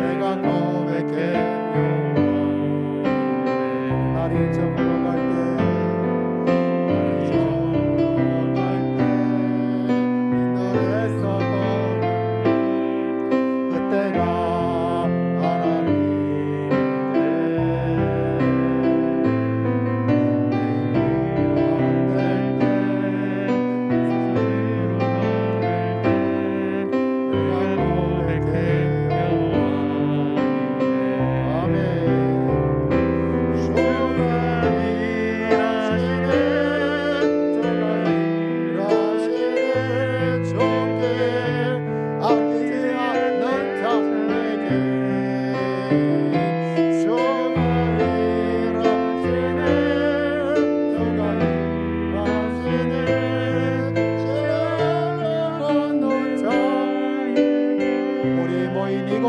내가 고백해 날이 저물어 갈 때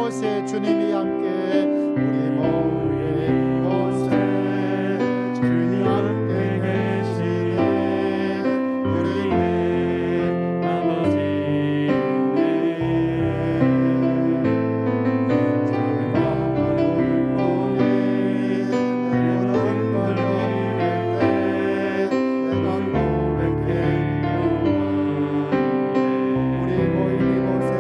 이곳에 주님이 함께 우리 모인 곳에 주님이 함께 계시네 우리의 아버지네 작은 마음을 보내 모든 걸 넘길 때 내가 고백해 우리 모인 이곳에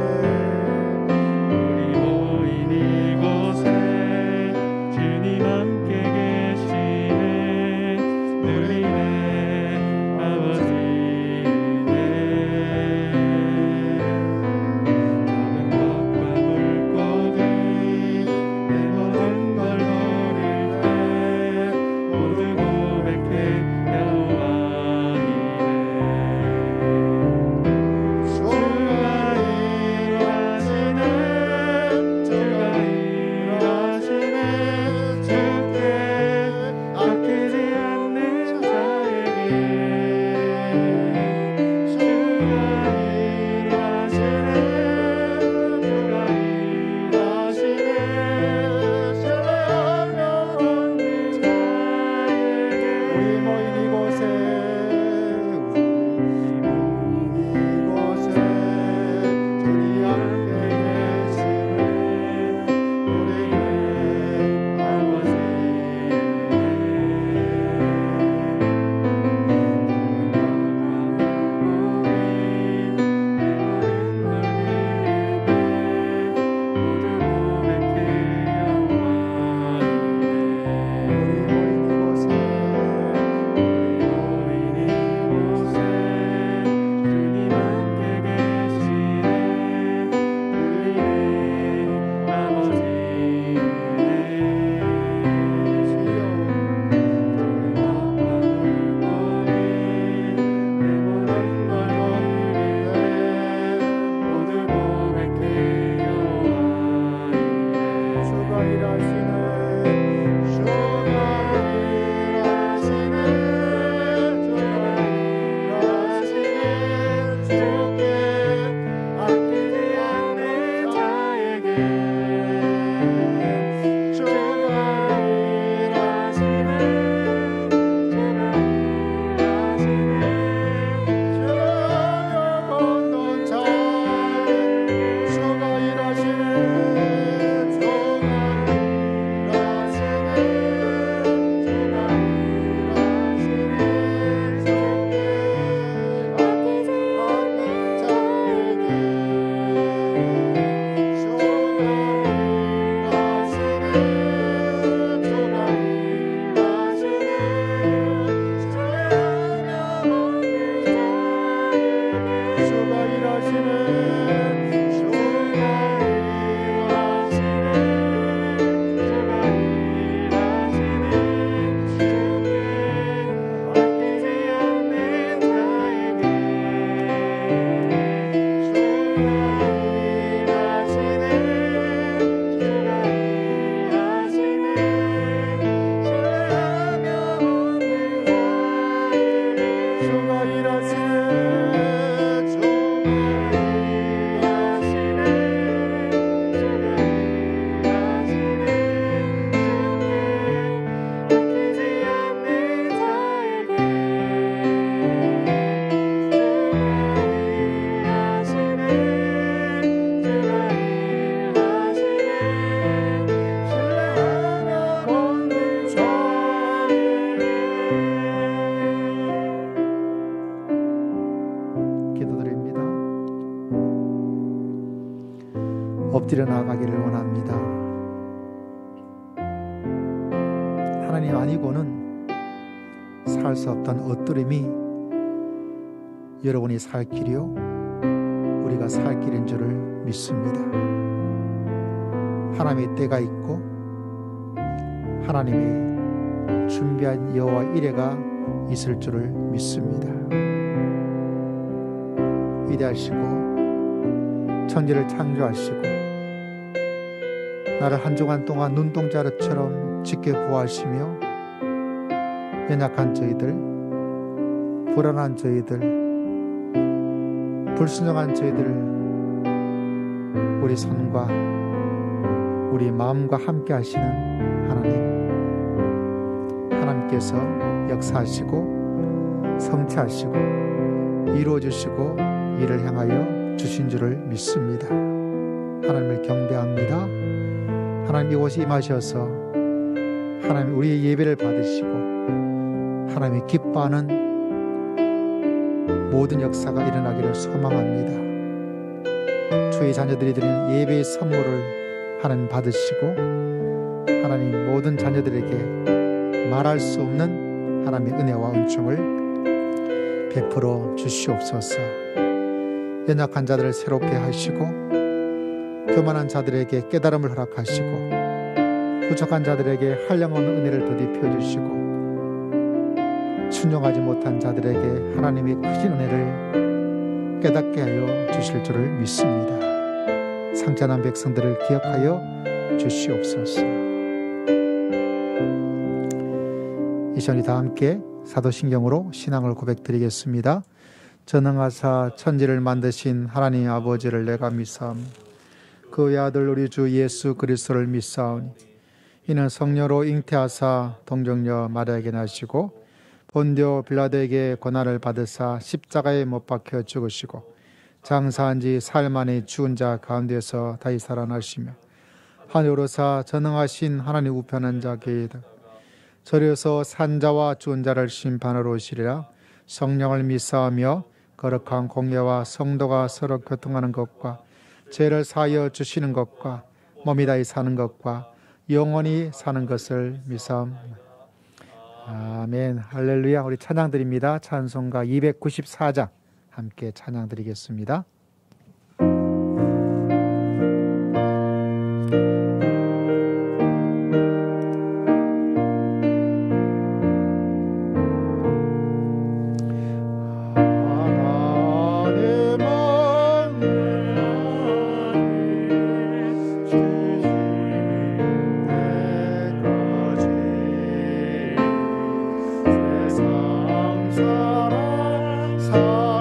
엎드려 나가기를 원합니다. 하나님 아니고는 살 수 없던 엇들음이 여러분이 살 길이요 우리가 살 길인 줄을 믿습니다. 하나님의 때가 있고 하나님의 준비한 여호와 이레가 있을 줄을 믿습니다. 위대하시고 천지를 창조하시고 나를 한 주간 동안 눈동자처럼 지켜보아하시며 연약한 저희들, 불안한 저희들, 불순종한 저희들을 우리 손과 우리 마음과 함께 하시는 하나님께서 역사하시고 성취하시고 이루어주시고 이를 향하여 주신 줄을 믿습니다. 하나님을 경배합니다. 하나님 이곳에 임하셔서 하나님 우리의 예배를 받으시고 하나님이 기뻐하는 모든 역사가 일어나기를 소망합니다. 주의 자녀들이 드리는 예배의 선물을 하나님 받으시고 하나님 모든 자녀들에게 말할 수 없는 하나님의 은혜와 은총을 베풀어 주시옵소서. 연약한 자들을 새롭게 하시고 교만한 자들에게 깨달음을 허락하시고 부족한 자들에게 한량없는 은혜를 더디 주시고 순종하지 못한 자들에게 하나님의 크신 은혜를 깨닫게 하여 주실 줄을 믿습니다. 상처난 백성들을 기억하여 주시옵소서. 이 시간 다 함께 사도신경으로 신앙을 고백드리겠습니다. 전능하사 천지를 만드신 하나님 아버지를 내가 믿사오니 그의 아들 우리 주 예수 그리스도를 믿사오니 이는 성령으로 잉태하사 동정녀 마리아에게 나시고 본디오 빌라도에게 고난을 받으사 십자가에 못 박혀 죽으시고 장사한 지 사흘 만에 죽은 자 가운데서 다시 살아나시며 하늘로사 전능하신 하나님 우편한 자 계이다. 저리서 산자와 죽은 자를 심판하러 오시리라. 성령을 믿사오며 거룩한 공예와 성도가 서로 교통하는 것과 죄를 사하여 주시는 것과 몸이 다히 사는 것과 영원히 사는 것을 믿사옵니다. 아멘. 할렐루야. 우리 찬양 드립니다. 찬송가 294장 함께 찬양 드리겠습니다. 사랑하는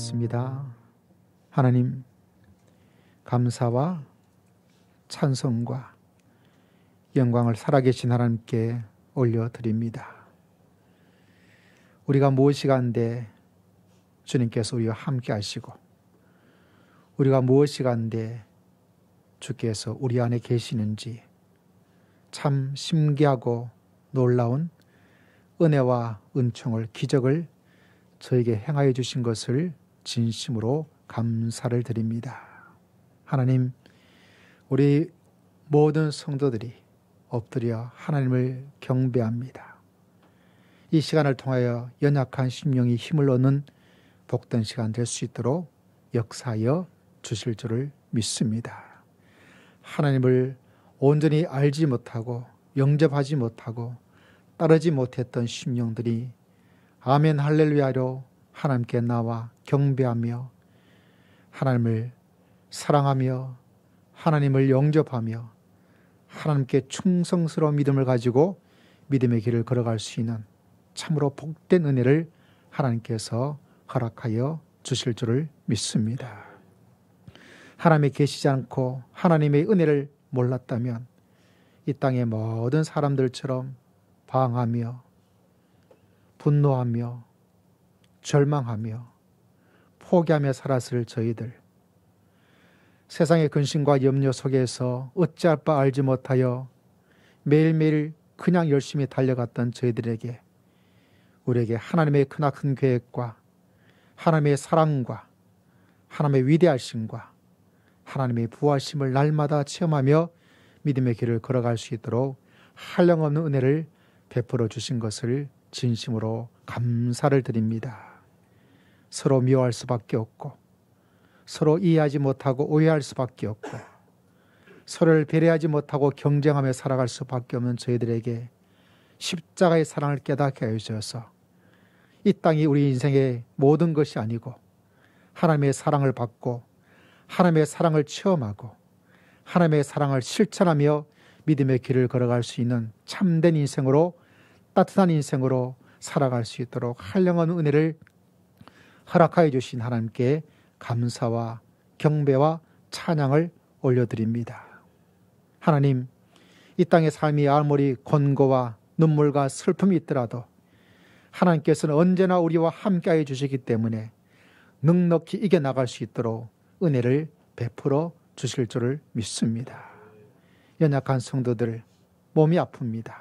기도하겠습니다. 하나님, 감사와 찬송과 영광을 살아계신 하나님께 올려드립니다. 우리가 무엇이 간데 주님께서 우리와 함께 하시고, 우리가 무엇이 간데 주께서 우리 안에 계시는지 참 신기하고 놀라운 은혜와 은총을, 기적을 저에게 행하여 주신 것을 진심으로 감사를 드립니다. 하나님, 우리 모든 성도들이 엎드려 하나님을 경배합니다. 이 시간을 통하여 연약한 심령이 힘을 얻는 복된 시간 될 수 있도록 역사하여 주실 줄을 믿습니다. 하나님을 온전히 알지 못하고 영접하지 못하고 따르지 못했던 심령들이 아멘 할렐루야로 하나님께 나와 경배하며 하나님을 사랑하며 하나님을 영접하며 하나님께 충성스러운 믿음을 가지고 믿음의 길을 걸어갈 수 있는 참으로 복된 은혜를 하나님께서 허락하여 주실 줄을 믿습니다. 하나님이 계시지 않고 하나님의 은혜를 몰랐다면 이 땅의 모든 사람들처럼 방황하며 분노하며 절망하며 포기하며 살았을 저희들, 세상의 근심과 염려 속에서 어찌할 바 알지 못하여 매일매일 그냥 열심히 달려갔던 저희들에게, 우리에게 하나님의 크나큰 계획과 하나님의 사랑과 하나님의 위대하심과 하나님의 부하심을 날마다 체험하며 믿음의 길을 걸어갈 수 있도록 한량없는 은혜를 베풀어 주신 것을 진심으로 감사를 드립니다. 서로 미워할 수밖에 없고, 서로 이해하지 못하고 오해할 수밖에 없고, 서로를 배려하지 못하고 경쟁하며 살아갈 수밖에 없는 저희들에게 십자가의 사랑을 깨닫게 하여 주셔서 이 땅이 우리 인생의 모든 것이 아니고 하나님의 사랑을 받고 하나님의 사랑을 체험하고 하나님의 사랑을 실천하며 믿음의 길을 걸어갈 수 있는 참된 인생으로, 따뜻한 인생으로 살아갈 수 있도록 한량없는 은혜를 허락하여 주신 하나님께 감사와 경배와 찬양을 올려드립니다. 하나님, 이 땅의 삶이 아무리 권고와 눈물과 슬픔이 있더라도 하나님께서는 언제나 우리와 함께하여 주시기 때문에 넉넉히 이겨나갈 수 있도록 은혜를 베풀어 주실 줄을 믿습니다. 연약한 성도들, 몸이 아픕니다.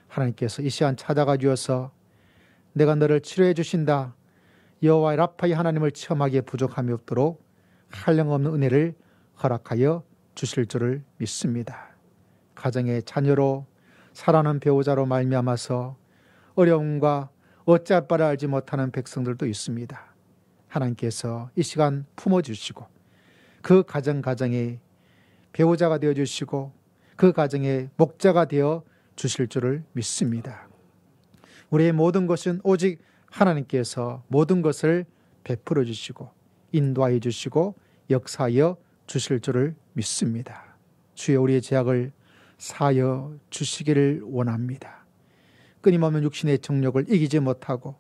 하나님께서 이 시간 찾아가 주어서 내가 너를 치료해 주신다, 여호와의 라파의 하나님을 체험하기에 부족함이 없도록 한량없는 은혜를 허락하여 주실 줄을 믿습니다. 가정의 자녀로 사랑하는 배우자로 말미암아서 어려움과 어찌할 바를 알지 못하는 백성들도 있습니다. 하나님께서 이 시간 품어주시고 그 가정에 배우자가 되어주시고 그 가정의 목자가 되어 주실 줄을 믿습니다. 우리의 모든 것은 오직 하나님께서 모든 것을 베풀어 주시고 인도하여 주시고 역사하여 주실 줄을 믿습니다. 주여, 우리의 죄악을 사하여 주시기를 원합니다. 끊임없는 육신의 정욕을 이기지 못하고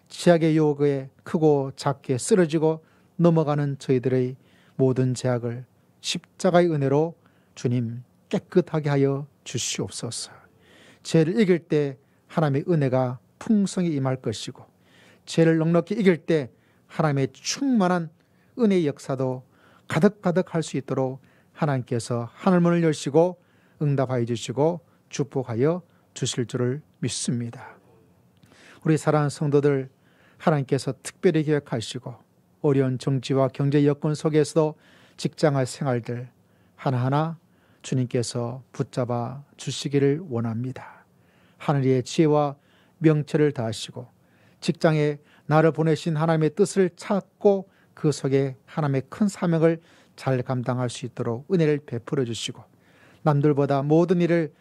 죄악의 유혹에 크고 작게 쓰러지고 넘어가는 저희들의 모든 죄악을 십자가의 은혜로 주님 깨끗하게 하여 주시옵소서. 죄를 이길 때 하나님의 은혜가 풍성히 임할 것이고, 죄를 넉넉히 이길 때 하나님의 충만한 은혜의 역사도 가득가득 할 수 있도록 하나님께서 하늘문을 여시고 응답하여 주시고 축복하여 주실 줄을 믿습니다. 우리 사랑하는 성도들, 하나님께서 특별히 기억하시고 어려운 정치와 경제 여건 속에서도 직장의 생활들 하나하나 주님께서 붙잡아 주시기를 원합니다. 하늘의 지혜와 명철을 다하시고 직장에 나를 보내신 하나님의 뜻을 찾고 그 속에 하나님의 큰 사명을 잘 감당할 수 있도록 은혜를 베풀어 주시고 남들보다 모든 일을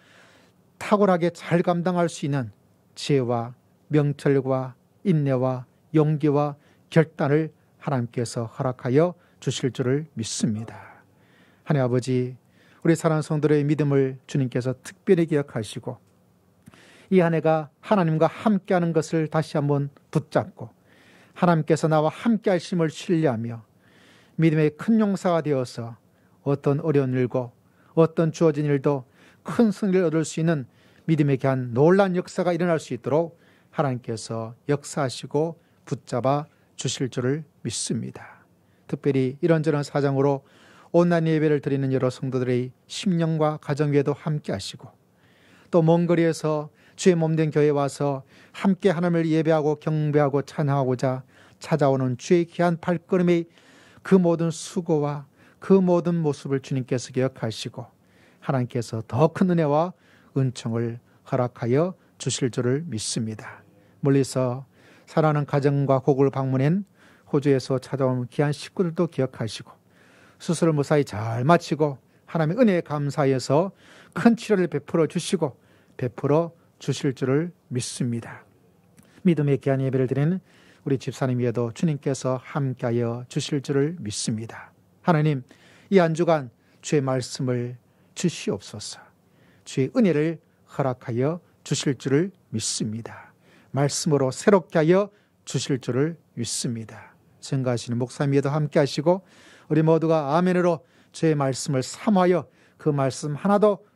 탁월하게 잘 감당할 수 있는 지혜와 명철과 인내와 용기와 결단을 하나님께서 허락하여 주실 줄을 믿습니다. 하나님 아버지, 우리 사랑하는 성도들의 믿음을 주님께서 특별히 기억하시고 이 한 해가 하나님과 함께하는 것을 다시 한번 붙잡고 하나님께서 나와 함께 하심을 신뢰하며 믿음의 큰 용사가 되어서 어떤 어려운 일고 어떤 주어진 일도 큰 승리를 얻을 수 있는 믿음에 대한 놀라운 역사가 일어날 수 있도록 하나님께서 역사하시고 붙잡아 주실 줄을 믿습니다. 특별히 이런저런 사정으로 온라인 예배를 드리는 여러 성도들의 심령과 가정 위에도 함께 하시고 또 먼 거리에서 주의 몸된 교회에 와서 함께 하나님을 예배하고 경배하고 찬양하고자 찾아오는 주의 귀한 발걸음의 그 모든 수고와 그 모든 모습을 주님께서 기억하시고 하나님께서 더 큰 은혜와 은총을 허락하여 주실 줄을 믿습니다. 멀리서 사랑하는 가정과 고국을 방문한 호주에서 찾아온 귀한 식구들도 기억하시고 수술을 무사히 잘 마치고 하나님의 은혜에 감사해서 큰 치료를 베풀어 주시고 베풀어 주실 줄을 믿습니다. 믿음의 귀한 예배를 드리는 우리 집사님 위에도 주님께서 함께하여 주실 줄을 믿습니다. 하나님, 이 한 주간 주의 말씀을 주시옵소서. 주의 은혜를 허락하여 주실 줄을 믿습니다. 말씀으로 새롭게 하여 주실 줄을 믿습니다. 증거하시는 목사님 위에도 함께 하시고 우리 모두가 아멘으로 주의 말씀을 삼하여 그 말씀 하나도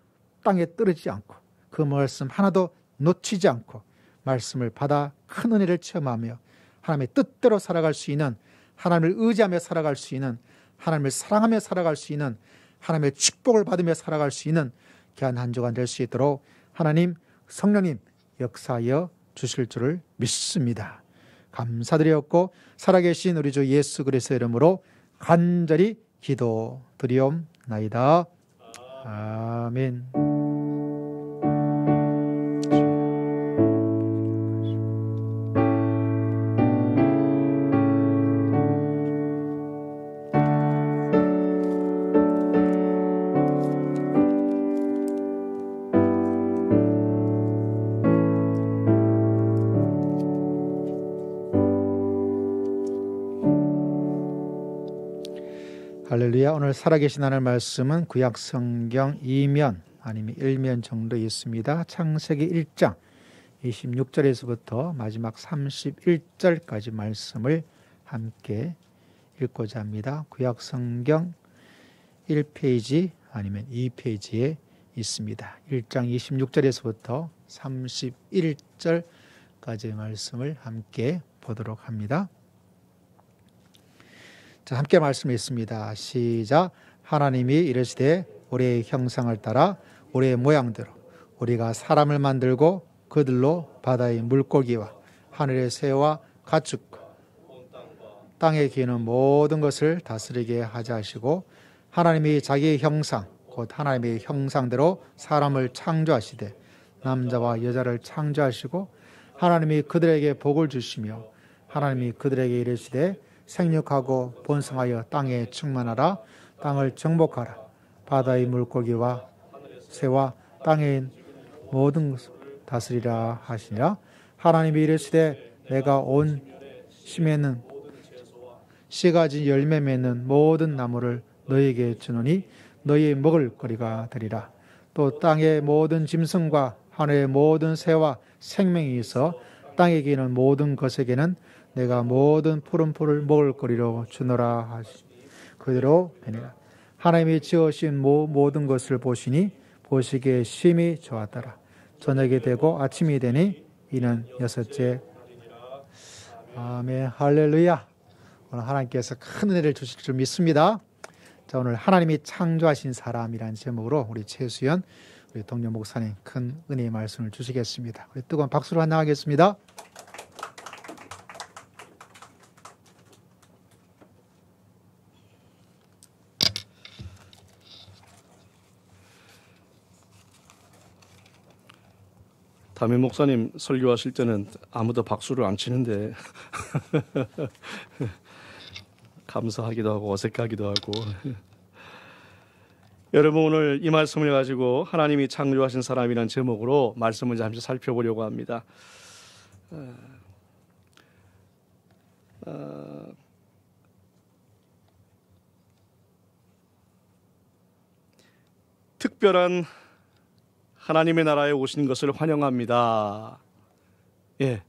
땅에 떨어지지 않고 그 말씀 하나도 놓치지 않고 말씀을 받아 큰 은혜를 체험하며 하나님의 뜻대로 살아갈 수 있는, 하나님을 의지하며 살아갈 수 있는, 하나님을 사랑하며 살아갈 수 있는, 하나님의 축복을 받으며 살아갈 수 있는 귀한 한 주간 될 수 있도록 하나님, 성령님 역사하여 주실 줄을 믿습니다. 감사드렸고 살아계신 우리 주 예수 그리스도의 이름으로 간절히 기도드리옵나이다. 아멘. 할렐루야. 오늘 살아계신 하나님의 말씀은 구약성경 2면 아니면 1면 정도 있습니다. 창세기 1장 26절에서부터 마지막 31절까지 말씀을 함께 읽고자 합니다. 구약성경 1페이지 아니면 2페이지에 있습니다. 1장 26절에서부터 31절까지의 말씀을 함께 보도록 합니다. 자, 함께 말씀했습니다. 시작. 하나님이 이르시되 우리의 형상을 따라 우리의 모양대로 우리가 사람을 만들고 그들로 바다의 물고기와 하늘의 새와 가축과 땅에 기는 모든 것을 다스리게 하자 하시고 하나님이 자기의 형상 곧 하나님의 형상대로 사람을 창조하시되 남자와 여자를 창조하시고 하나님이 그들에게 복을 주시며 하나님이 그들에게 이르시되 생육하고 번성하여 땅에 충만하라. 땅을 정복하라. 바다의 물고기와 새와 땅의 모든 것을 다스리라 하시니라. 하나님이 이르시되 내가 온 심에는 씨 가진 열매 맺는 모든 나무를 너희에게 주노니 너희의 먹을 거리가 되리라. 또 땅의 모든 짐승과 하늘의 모든 새와 생명이 있어 땅에 기는 모든 것에게는 내가 모든 푸른 풀을 먹을 거리로 주노라 하시. 그대로 되니라. 하나님이 지으신 모든 것을 보시니 보시기에 심히 좋았더라. 저녁이 되고 아침이 되니 이는 여섯째. 아멘. 할렐루야. 오늘 하나님께서 큰 은혜를 주실 줄 믿습니다. 자, 오늘 하나님이 창조하신 사람이라는 제목으로 우리 최수연 우리 동료 목사님 큰 은혜의 말씀을 주시겠습니다. 우리 뜨거운 박수로 환영하겠습니다. 담임 목사님 설교하실 때는 아무도 박수를 안 치는데 감사하기도 하고 어색하기도 하고 여러분 오늘 이 말씀을 가지고 하나님이 창조하신 사람이라는 제목으로 말씀을 잠시 살펴보려고 합니다. 특별한 하나님의 나라에 오신 것을 환영합니다. 예,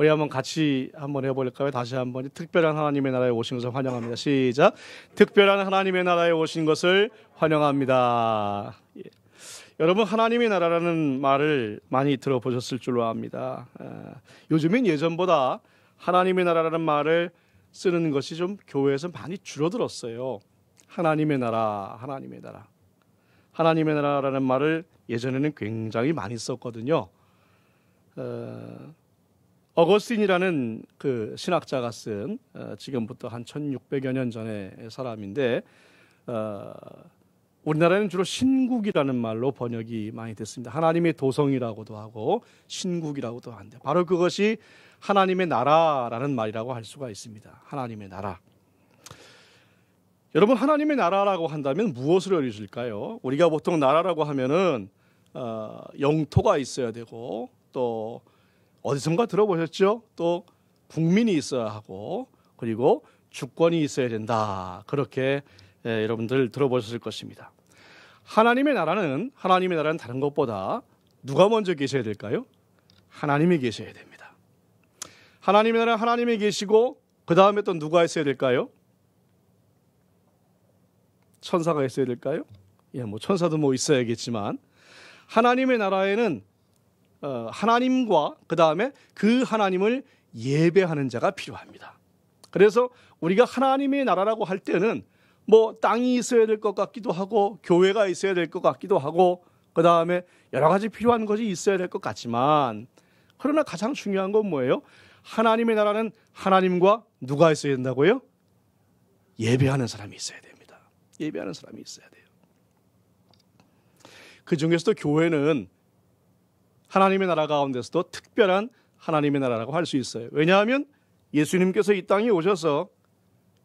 우리 한번 같이 한번 해볼까요? 다시 한번 특별한 하나님의 나라에 오신 것을 환영합니다. 시작. 특별한 하나님의 나라에 오신 것을 환영합니다. 예. 여러분 하나님의 나라라는 말을 많이 들어보셨을 줄로 압니다. 요즘엔 예전보다 하나님의 나라라는 말을 쓰는 것이 좀 교회에서 많이 줄어들었어요. 하나님의 나라, 하나님의 나라. 하나님의 나라라는 말을 예전에는 굉장히 많이 썼거든요. 어거스틴이라는 그 신학자가 쓴 지금부터 한 1600여 년 전의 사람인데 우리나라에는 주로 신국이라는 말로 번역이 많이 됐습니다. 하나님의 도성이라고도 하고 신국이라고도 하는데 바로 그것이 하나님의 나라라는 말이라고 할 수가 있습니다. 하나님의 나라. 여러분 하나님의 나라라고 한다면 무엇을 의미실까요? 우리가 보통 나라라고 하면은 영토가 있어야 되고 또 어디선가 들어보셨죠? 또 국민이 있어야 하고 그리고 주권이 있어야 된다. 그렇게 여러분들 들어보셨을 것입니다. 하나님의 나라는 다른 것보다 누가 먼저 계셔야 될까요? 하나님이 계셔야 됩니다. 하나님의 나라는 하나님이 계시고 그 다음에 또 누가 있어야 될까요? 천사가 있어야 될까요? 예, 뭐 천사도 뭐 있어야겠지만 하나님의 나라에는 하나님과 그 다음에 그 하나님을 예배하는 자가 필요합니다. 그래서 우리가 하나님의 나라라고 할 때는 뭐 땅이 있어야 될 것 같기도 하고 교회가 있어야 될 것 같기도 하고 그 다음에 여러 가지 필요한 것이 있어야 될 것 같지만 그러나 가장 중요한 건 뭐예요? 하나님의 나라는 하나님과 누가 있어야 된다고요? 예배하는 사람이 있어야 됩니다. 예배하는 사람이 있어야 돼요. 그 중에서도 교회는 하나님의 나라 가운데서도 특별한 하나님의 나라라고 할 수 있어요. 왜냐하면 예수님께서 이 땅에 오셔서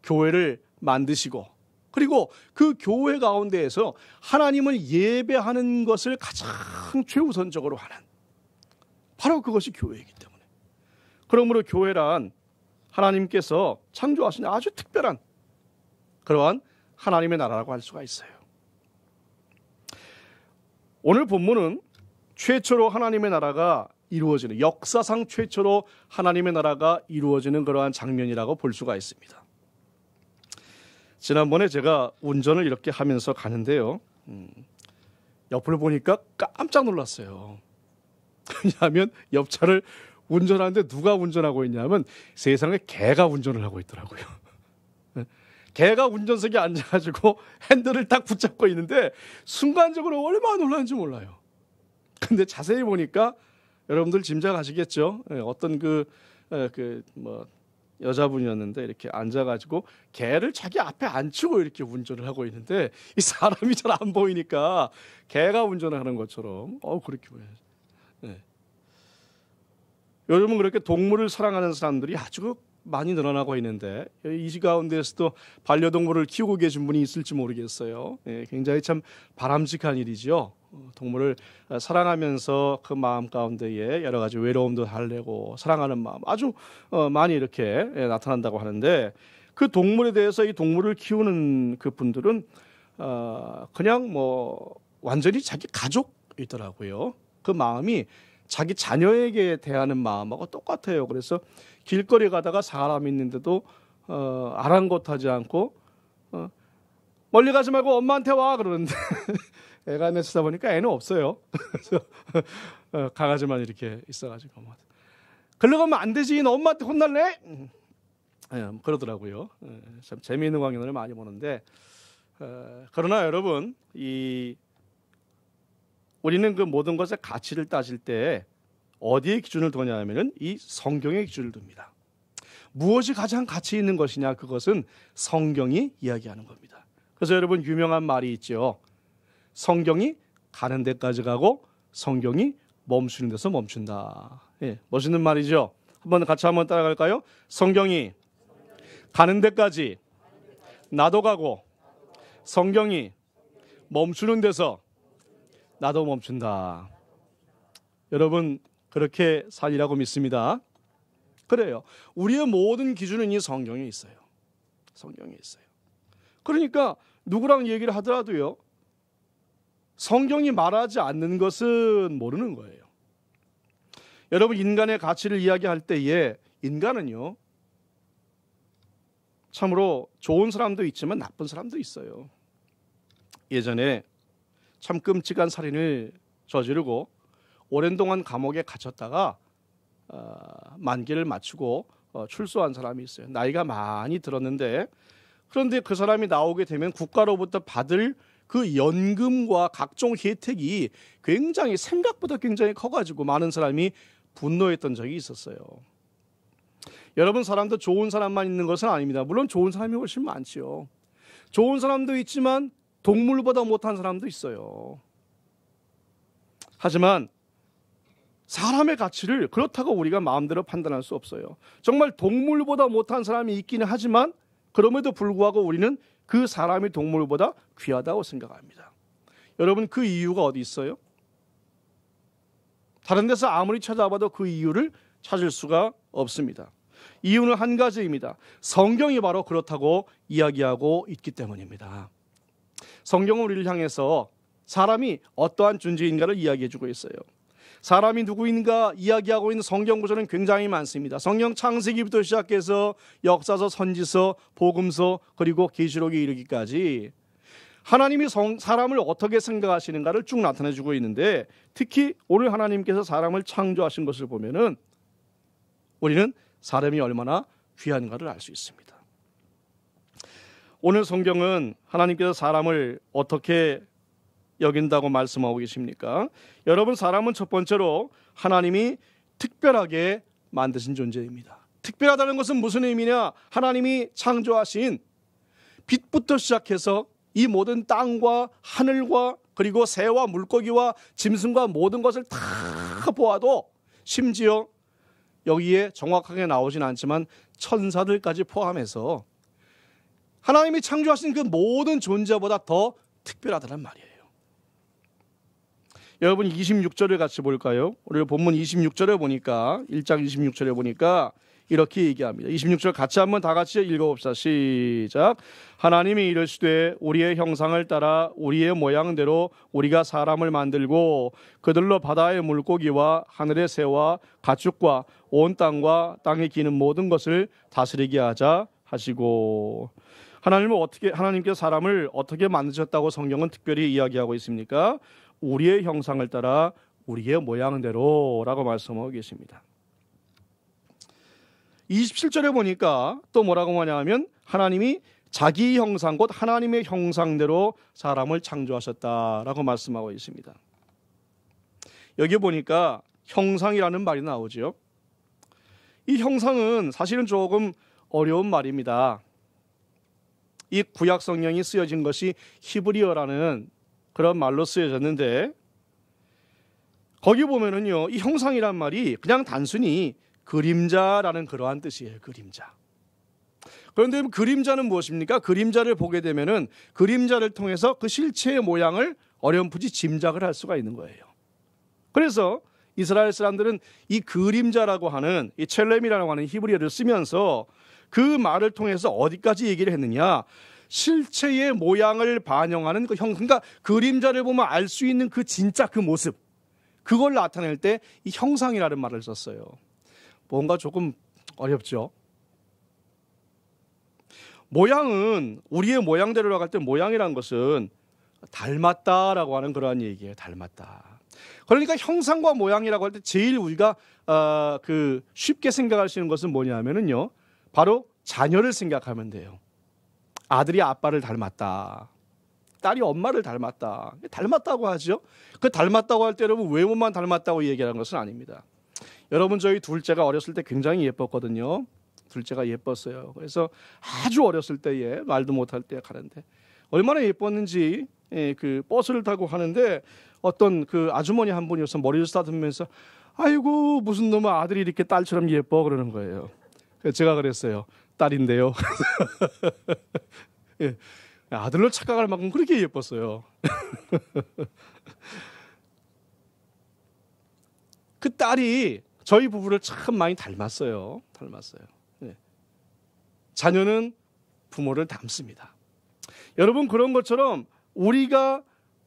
교회를 만드시고 그리고 그 교회 가운데에서 하나님을 예배하는 것을 가장 최우선적으로 하는 바로 그것이 교회이기 때문에 그러므로 교회란 하나님께서 창조하신 아주 특별한 그러한 하나님의 나라라고 할 수가 있어요. 오늘 본문은 최초로 하나님의 나라가 이루어지는 역사상 최초로 하나님의 나라가 이루어지는 그러한 장면이라고 볼 수가 있습니다. 지난번에 제가 운전을 이렇게 하면서 가는데요. 옆을 보니까 깜짝 놀랐어요. 왜냐하면 옆차를 운전하는데 누가 운전하고 있냐면 세상에 개가 운전을 하고 있더라고요. 개가 운전석에 앉아가지고 핸들을 딱 붙잡고 있는데 순간적으로 얼마나 놀랐는지 몰라요. 근데 자세히 보니까 여러분들 짐작하시겠죠? 어떤 여자분이었는데 이렇게 앉아가지고 개를 자기 앞에 앉히고 이렇게 운전을 하고 있는데 이 사람이 잘 안 보이니까 개가 운전을 하는 것처럼 그렇게 보여요. 네. 요즘은 그렇게 동물을 사랑하는 사람들이 아주 많이 늘어나고 있는데 이 가운데서도 반려동물을 키우고 계신 분이 있을지 모르겠어요. 굉장히 참 바람직한 일이죠. 동물을 사랑하면서 그 마음 가운데에 여러 가지 외로움도 달래고 사랑하는 마음 아주 많이 이렇게 나타난다고 하는데 그 동물에 대해서 이 동물을 키우는 그 분들은 그냥 뭐 완전히 자기 가족이더라고요. 그 마음이 자기 자녀에게 대하는 마음하고 똑같아요. 그래서 길거리 가다가 사람 있는데도 아랑곳하지 않고 멀리 가지 말고 엄마한테 와 그러는데 애가 내치다 보니까 애는 없어요. 그래서 강아지만 이렇게 있어가지고 글로 가면 안 되지. 너 엄마한테 혼날래? 그러더라고요. 참 재미있는 광경을 많이 보는데 그러나 여러분 우리는 그 모든 것의 가치를 따질 때 어디에 기준을 두냐 하면은 이 성경의 기준을 둡니다. 무엇이 가장 가치 있는 것이냐 그것은 성경이 이야기하는 겁니다. 그래서 여러분 유명한 말이 있죠. 성경이 가는 데까지 가고 성경이 멈추는 데서 멈춘다. 멋있는 말이죠. 같이 한번 따라갈까요? 성경이 가는 데까지 나도 가고 성경이 멈추는 데서 나도 멈춘다. 여러분 그렇게 살리라고 믿습니다. 그래요. 우리의 모든 기준은 이 성경에 있어요. 성경에 있어요. 그러니까 누구랑 얘기를 하더라도요. 성경이 말하지 않는 것은 모르는 거예요. 여러분, 인간의 가치를 이야기할 때에 인간은요, 참으로 좋은 사람도 있지만 나쁜 사람도 있어요. 예전에 참 끔찍한 살인을 저지르고 오랜 동안 감옥에 갇혔다가 만기를 마치고 출소한 사람이 있어요. 나이가 많이 들었는데, 그런데 그 사람이 나오게 되면 국가로부터 받을 그 연금과 각종 혜택이 굉장히 생각보다 굉장히 커가지고 많은 사람이 분노했던 적이 있었어요. 여러분, 사람도 좋은 사람만 있는 것은 아닙니다. 물론 좋은 사람이 훨씬 많지요. 좋은 사람도 있지만 동물보다 못한 사람도 있어요. 하지만 사람의 가치를 그렇다고 우리가 마음대로 판단할 수 없어요. 정말 동물보다 못한 사람이 있기는 하지만 그럼에도 불구하고 우리는 그 사람이 동물보다 귀하다고 생각합니다. 여러분, 그 이유가 어디 있어요? 다른 데서 아무리 찾아봐도 그 이유를 찾을 수가 없습니다. 이유는 한 가지입니다. 성경이 바로 그렇다고 이야기하고 있기 때문입니다. 성경은 우리를 향해서 사람이 어떠한 존재인가를 이야기해주고 있어요. 사람이 누구인가 이야기하고 있는 성경 구절은 굉장히 많습니다. 성경 창세기부터 시작해서 역사서, 선지서, 복음서, 그리고 계시록에 이르기까지 하나님이 사람을 어떻게 생각하시는가를 쭉 나타내주고 있는데, 특히 오늘 하나님께서 사람을 창조하신 것을 보면은 우리는 사람이 얼마나 귀한가를 알 수 있습니다. 오늘 성경은 하나님께서 사람을 어떻게 여긴다고 말씀하고 계십니까? 여러분, 사람은 첫 번째로 하나님이 특별하게 만드신 존재입니다. 특별하다는 것은 무슨 의미냐? 하나님이 창조하신 빛부터 시작해서 이 모든 땅과 하늘과 그리고 새와 물고기와 짐승과 모든 것을 다 보아도, 심지어 여기에 정확하게 나오진 않지만 천사들까지 포함해서 하나님이 창조하신 그 모든 존재보다 더 특별하다는 말이에요. 여러분, 26절을 같이 볼까요? 오늘 본문 26절에 보니까, 1장 26절에 보니까 이렇게 얘기합니다. 26절 같이 한번 다 같이 읽어봅시다. 시작. 하나님이 이르시되 우리의 형상을 따라 우리의 모양대로 우리가 사람을 만들고 그들로 바다의 물고기와 하늘의 새와 가축과 온 땅과 땅에 기는 모든 것을 다스리게 하자 하시고. 하나님께서 사람을 어떻게 만드셨다고 성경은 특별히 이야기하고 있습니까? 우리의 형상을 따라 우리의 모양대로라고 말씀하고 계십니다. 27절에 보니까 또 뭐라고 하냐면 하나님이 자기 형상, 곧 하나님의 형상대로 사람을 창조하셨다라고 말씀하고 있습니다. 여기 보니까 형상이라는 말이 나오죠. 이 형상은 사실은 조금 어려운 말입니다. 이 구약 성경이 쓰여진 것이 히브리어라는 그런 말로 쓰여졌는데, 거기 보면은요, 이 형상이란 말이 그냥 단순히 그림자라는 그러한 뜻이에요. 그림자. 그런데 그림자는 무엇입니까? 그림자를 보게 되면은 그림자를 통해서 그 실체의 모양을 어렴풋이 짐작을 할 수가 있는 거예요. 그래서 이스라엘 사람들은 이 그림자라고 하는, 이 첼렘이라고 하는 히브리어를 쓰면서 그 말을 통해서 어디까지 얘기를 했느냐? 실체의 모양을 반영하는 그 그러니까 그림자를 보면 알 수 있는 그 진짜 그 모습, 그걸 나타낼 때 이 형상이라는 말을 썼어요. 뭔가 조금 어렵죠? 모양은 우리의 모양대로라고 할 때 모양이라는 것은 닮았다라고 하는 그러한 얘기예요. 닮았다. 그러니까 형상과 모양이라고 할 때 제일 우리가 쉽게 생각할 수 있는 것은 뭐냐면은요, 바로 자녀를 생각하면 돼요. 아들이 아빠를 닮았다. 딸이 엄마를 닮았다. 닮았다고 하죠. 그 닮았다고 할 때 여러분 외모만 닮았다고 얘기하는 것은 아닙니다. 여러분, 저희 둘째가 어렸을 때 굉장히 예뻤거든요. 둘째가 예뻤어요. 그래서 아주 어렸을 때에 말도 못할 때 가는데 얼마나 예뻤는지, 그 버스를 타고 가는데 어떤 그 아주머니 한 분이어서 머리를 쓰다듬으면서 아이고 무슨 놈의 아들이 이렇게 딸처럼 예뻐 그러는 거예요. 그래서 제가 그랬어요. 딸인데요. 예, 아들로 착각할 만큼 그렇게 예뻤어요. 그 딸이 저희 부부를 참 많이 닮았어요. 예. 자녀는 부모를 닮습니다. 여러분, 그런 것처럼 우리가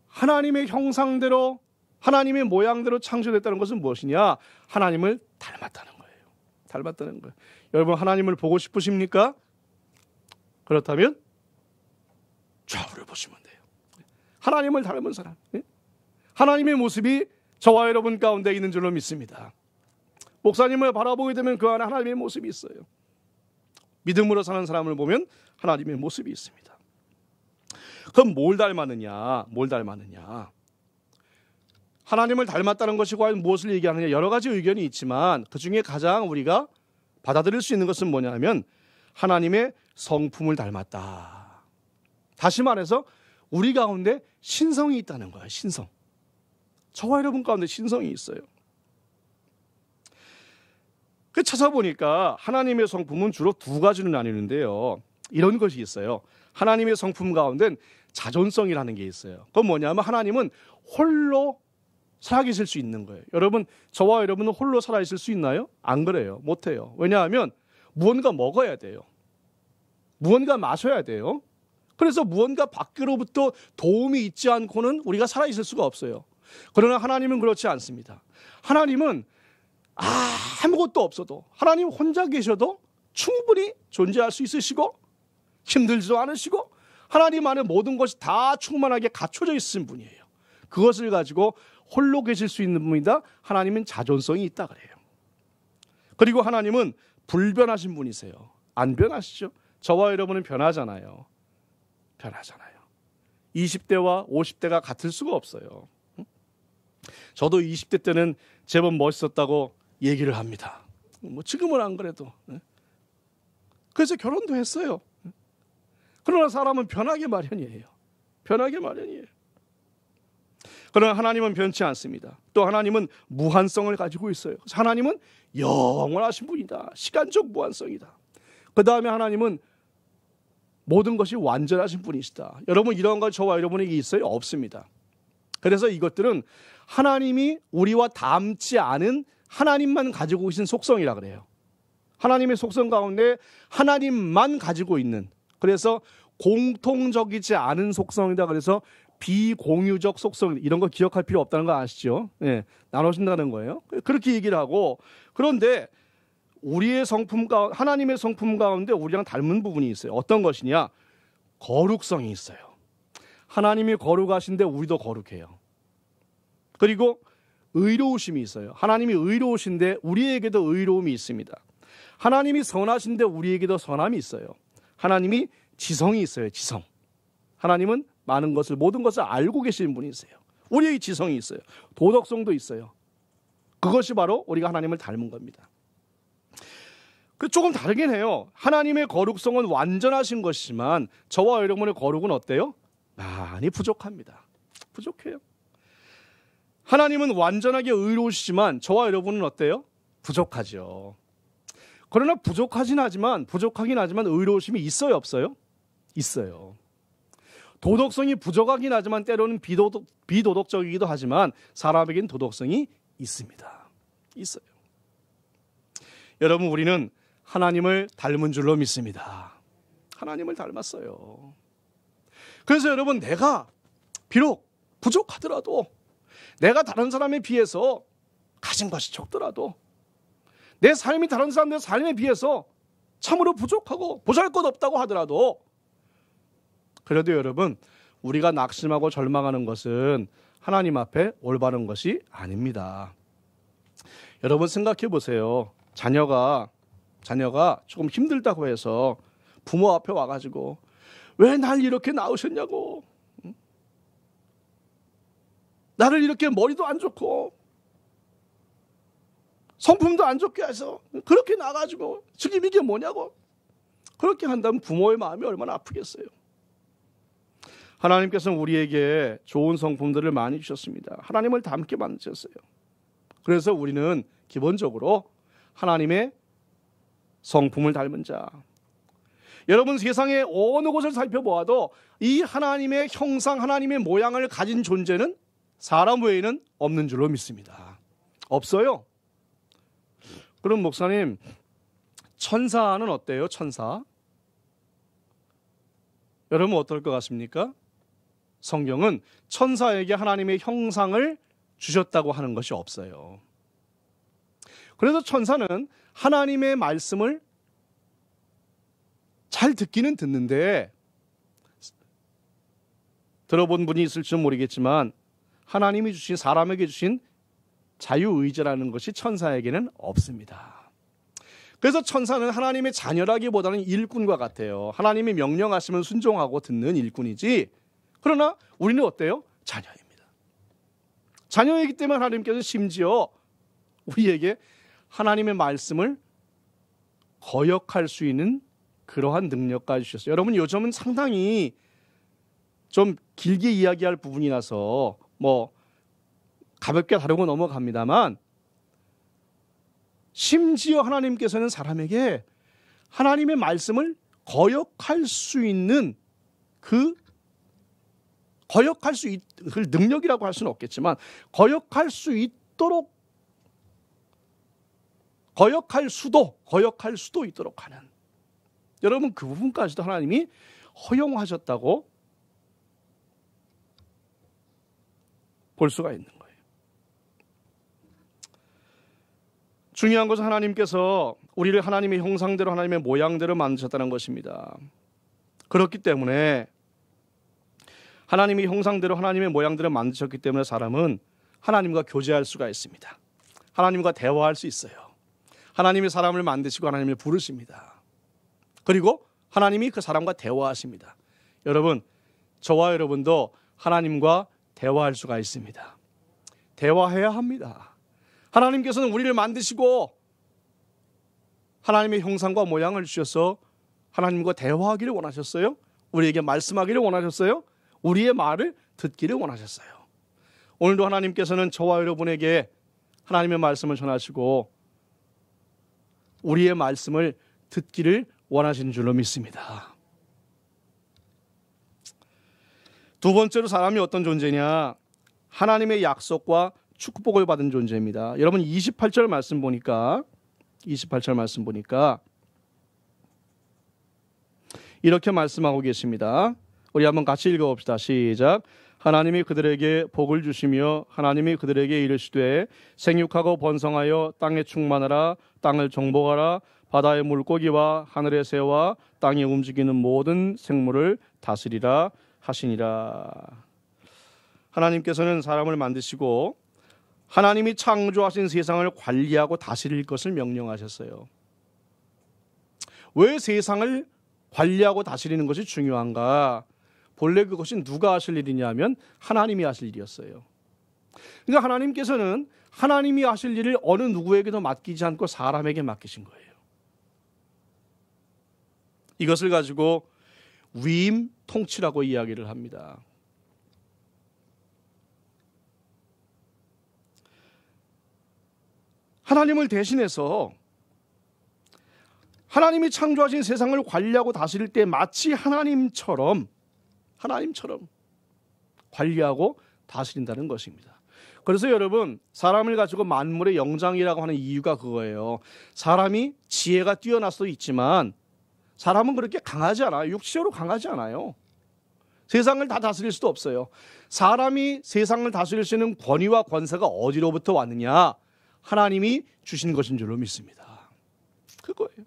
하나님의 형상대로 하나님의 모양대로 창조됐다는 것은 무엇이냐? 하나님을 닮았다는 거예요. 닮았다는 거예요. 여러분, 하나님을 보고 싶으십니까? 그렇다면 좌우를 보시면 돼요. 하나님을 닮은 사람, 하나님의 모습이 저와 여러분 가운데 있는 줄로 믿습니다. 목사님을 바라보게 되면 그 안에 하나님의 모습이 있어요. 믿음으로 사는 사람을 보면 하나님의 모습이 있습니다. 그럼 뭘 닮았느냐? 뭘 닮았느냐? 하나님을 닮았다는 것이 과연 무엇을 얘기하느냐? 여러 가지 의견이 있지만 그 중에 가장 우리가 받아들일 수 있는 것은 뭐냐면 하나님의 성품을 닮았다. 다시 말해서 우리 가운데 신성이 있다는 거예요. 신성. 저와 여러분 가운데 신성이 있어요. 그 찾아보니까 하나님의 성품은 주로 두 가지로 나뉘는데요. 이런 것이 있어요. 하나님의 성품 가운데는 자존성이라는 게 있어요. 그건 뭐냐면 하나님은 홀로 살아계실 수 있는 거예요. 여러분, 저와 여러분은 홀로 살아있을 수 있나요? 안 그래요. 못해요. 왜냐하면 무언가 먹어야 돼요. 무언가 마셔야 돼요. 그래서 무언가 밖으로부터 도움이 있지 않고는 우리가 살아있을 수가 없어요. 그러나 하나님은 그렇지 않습니다. 하나님은 아무것도 없어도, 하나님 혼자 계셔도 충분히 존재할 수 있으시고 힘들지도 않으시고 하나님 안에 모든 것이 다 충만하게 갖춰져 있으신 분이에요. 그것을 가지고 홀로 계실 수 있는 분이다. 하나님은 자존성이 있다 그래요. 그리고 하나님은 불변하신 분이세요. 안 변하시죠? 저와 여러분은 변하잖아요. 변하잖아요. 20대와 50대가 같을 수가 없어요. 저도 20대 때는 제법 멋있었다고 얘기를 합니다. 뭐 지금은 안 그래도. 그래서 결혼도 했어요. 그러나 사람은 변하게 마련이에요. 변하게 마련이에요. 그러나 하나님은 변치 않습니다. 또 하나님은 무한성을 가지고 있어요. 그래서 하나님은 영원하신 분이다. 시간적 무한성이다. 그 다음에 하나님은 모든 것이 완전하신 분이시다. 여러분, 이런 것 저와 여러분에게 있어요? 없습니다. 그래서 이것들은 하나님이 우리와 닮지 않은 하나님만 가지고 계신 속성이라 그래요. 하나님의 속성 가운데 하나님만 가지고 있는, 그래서 공통적이지 않은 속성이다. 그래서 비공유적 속성, 이런 거 기억할 필요 없다는 거 아시죠? 예, 나누신다는 거예요. 그렇게 얘기를 하고, 그런데 우리의 성품 가운데, 하나님의 성품 가운데 우리랑 닮은 부분이 있어요. 어떤 것이냐? 거룩성이 있어요. 하나님이 거룩하신데 우리도 거룩해요. 그리고 의로우심이 있어요. 하나님이 의로우신데 우리에게도 의로움이 있습니다. 하나님이 선하신데 우리에게도 선함이 있어요. 하나님이 지성이 있어요. 지성. 하나님은 많은 것을, 모든 것을 알고 계시는 분이세요. 우리의 지성이 있어요. 도덕성도 있어요. 그것이 바로 우리가 하나님을 닮은 겁니다. 조금 다르긴 해요. 하나님의 거룩성은 완전하신 것이지만 저와 여러분의 거룩은 어때요? 많이 부족합니다. 부족해요. 하나님은 완전하게 의로우시지만 저와 여러분은 어때요? 부족하죠. 그러나 부족하긴 하지만 의로우심이 있어요, 없어요? 있어요. 도덕성이 부족하긴 하지만 때로는 비도덕적이기도 하지만 사람에겐 도덕성이 있습니다. 있어요. 여러분, 우리는 하나님을 닮은 줄로 믿습니다. 하나님을 닮았어요. 그래서 여러분, 내가 비록 부족하더라도, 내가 다른 사람에 비해서 가진 것이 적더라도, 내 삶이 다른 사람들의 삶에 비해서 참으로 부족하고 보잘것없다고 하더라도, 그래도 여러분, 우리가 낙심하고 절망하는 것은 하나님 앞에 올바른 것이 아닙니다. 여러분, 생각해 보세요. 자녀가 조금 힘들다고 해서 부모 앞에 와가지고 왜 날 이렇게 낳으셨냐고, 나를 이렇게 머리도 안 좋고 성품도 안 좋게 해서 그렇게 나가지고 지금 이게 뭐냐고 그렇게 한다면 부모의 마음이 얼마나 아프겠어요. 하나님께서는 우리에게 좋은 성품들을 많이 주셨습니다. 하나님을 닮게 만드셨어요. 그래서 우리는 기본적으로 하나님의 성품을 닮은 자. 여러분, 세상의 어느 곳을 살펴보아도 이 하나님의 형상, 하나님의 모양을 가진 존재는 사람 외에는 없는 줄로 믿습니다. 없어요. 그럼 목사님, 천사는 어때요? 천사? 여러분 어떨 것 같습니까? 성경은 천사에게 하나님의 형상을 주셨다고 하는 것이 없어요. 그래서 천사는 하나님의 말씀을 잘 듣기는 듣는데, 들어본 분이 있을지 모르겠지만 하나님이 주신, 사람에게 주신 자유의지라는 것이 천사에게는 없습니다. 그래서 천사는 하나님의 자녀라기보다는 일꾼과 같아요. 하나님이 명령하시면 순종하고 듣는 일꾼이지, 그러나 우리는 어때요? 자녀입니다. 자녀이기 때문에 하나님께서 심지어 우리에게 하나님의 말씀을 거역할 수 있는 그러한 능력까지 주셨어요. 여러분, 요즘은 상당히 좀 길게 이야기할 부분이라서 뭐 가볍게 다루고 넘어갑니다만, 심지어 하나님께서는 사람에게 하나님의 말씀을 거역할 수 있는 그 능력이라고 할 수는 없겠지만, 거역할 수도 있도록 하는, 여러분, 그 부분까지도 하나님이 허용하셨다고 볼 수가 있는 거예요. 중요한 것은 하나님께서 우리를 하나님의 형상대로, 하나님의 모양대로 만드셨다는 것입니다. 그렇기 때문에 하나님의 형상대로, 하나님의 모양대로 만드셨기 때문에 사람은 하나님과 교제할 수가 있습니다. 하나님과 대화할 수 있어요. 하나님이 사람을 만드시고 하나님을 부르십니다. 그리고 하나님이 그 사람과 대화하십니다. 여러분, 저와 여러분도 하나님과 대화할 수가 있습니다. 대화해야 합니다. 하나님께서는 우리를 만드시고 하나님의 형상과 모양을 주셔서 하나님과 대화하기를 원하셨어요. 우리에게 말씀하기를 원하셨어요. 우리의 말을 듣기를 원하셨어요. 오늘도 하나님께서는 저와 여러분에게 하나님의 말씀을 전하시고 우리의 말씀을 듣기를 원하시는 줄로 믿습니다. 두 번째로 사람이 어떤 존재냐? 하나님의 약속과 축복을 받은 존재입니다. 여러분, 28절 말씀 보니까 이렇게 말씀하고 계십니다. 우리 한번 같이 읽어봅시다. 시작. 하나님이 그들에게 복을 주시며 하나님이 그들에게 이르시되 생육하고 번성하여 땅에 충만하라, 땅을 정복하라, 바다의 물고기와 하늘의 새와 땅에 움직이는 모든 생물을 다스리라 하시니라. 하나님께서는 사람을 만드시고 하나님이 창조하신 세상을 관리하고 다스릴 것을 명령하셨어요. 왜 세상을 관리하고 다스리는 것이 중요한가? 본래 그것이 누가 하실 일이냐면 하나님이 하실 일이었어요. 그러니까 하나님께서는 하나님이 하실 일을 어느 누구에게도 맡기지 않고 사람에게 맡기신 거예요. 이것을 가지고 위임 통치라고 이야기를 합니다. 하나님을 대신해서 하나님이 창조하신 세상을 관리하고 다스릴 때 마치 하나님처럼 관리하고 다스린다는 것입니다. 그래서 여러분, 사람을 가지고 만물의 영장이라고 하는 이유가 그거예요. 사람이 지혜가 뛰어날 수도 있지만 사람은 그렇게 강하지 않아요. 육체적으로 강하지 않아요. 세상을 다 다스릴 수도 없어요. 사람이 세상을 다스릴 수 있는 권위와 권세가 어디로부터 왔느냐? 하나님이 주신 것인 줄로 믿습니다. 그거예요.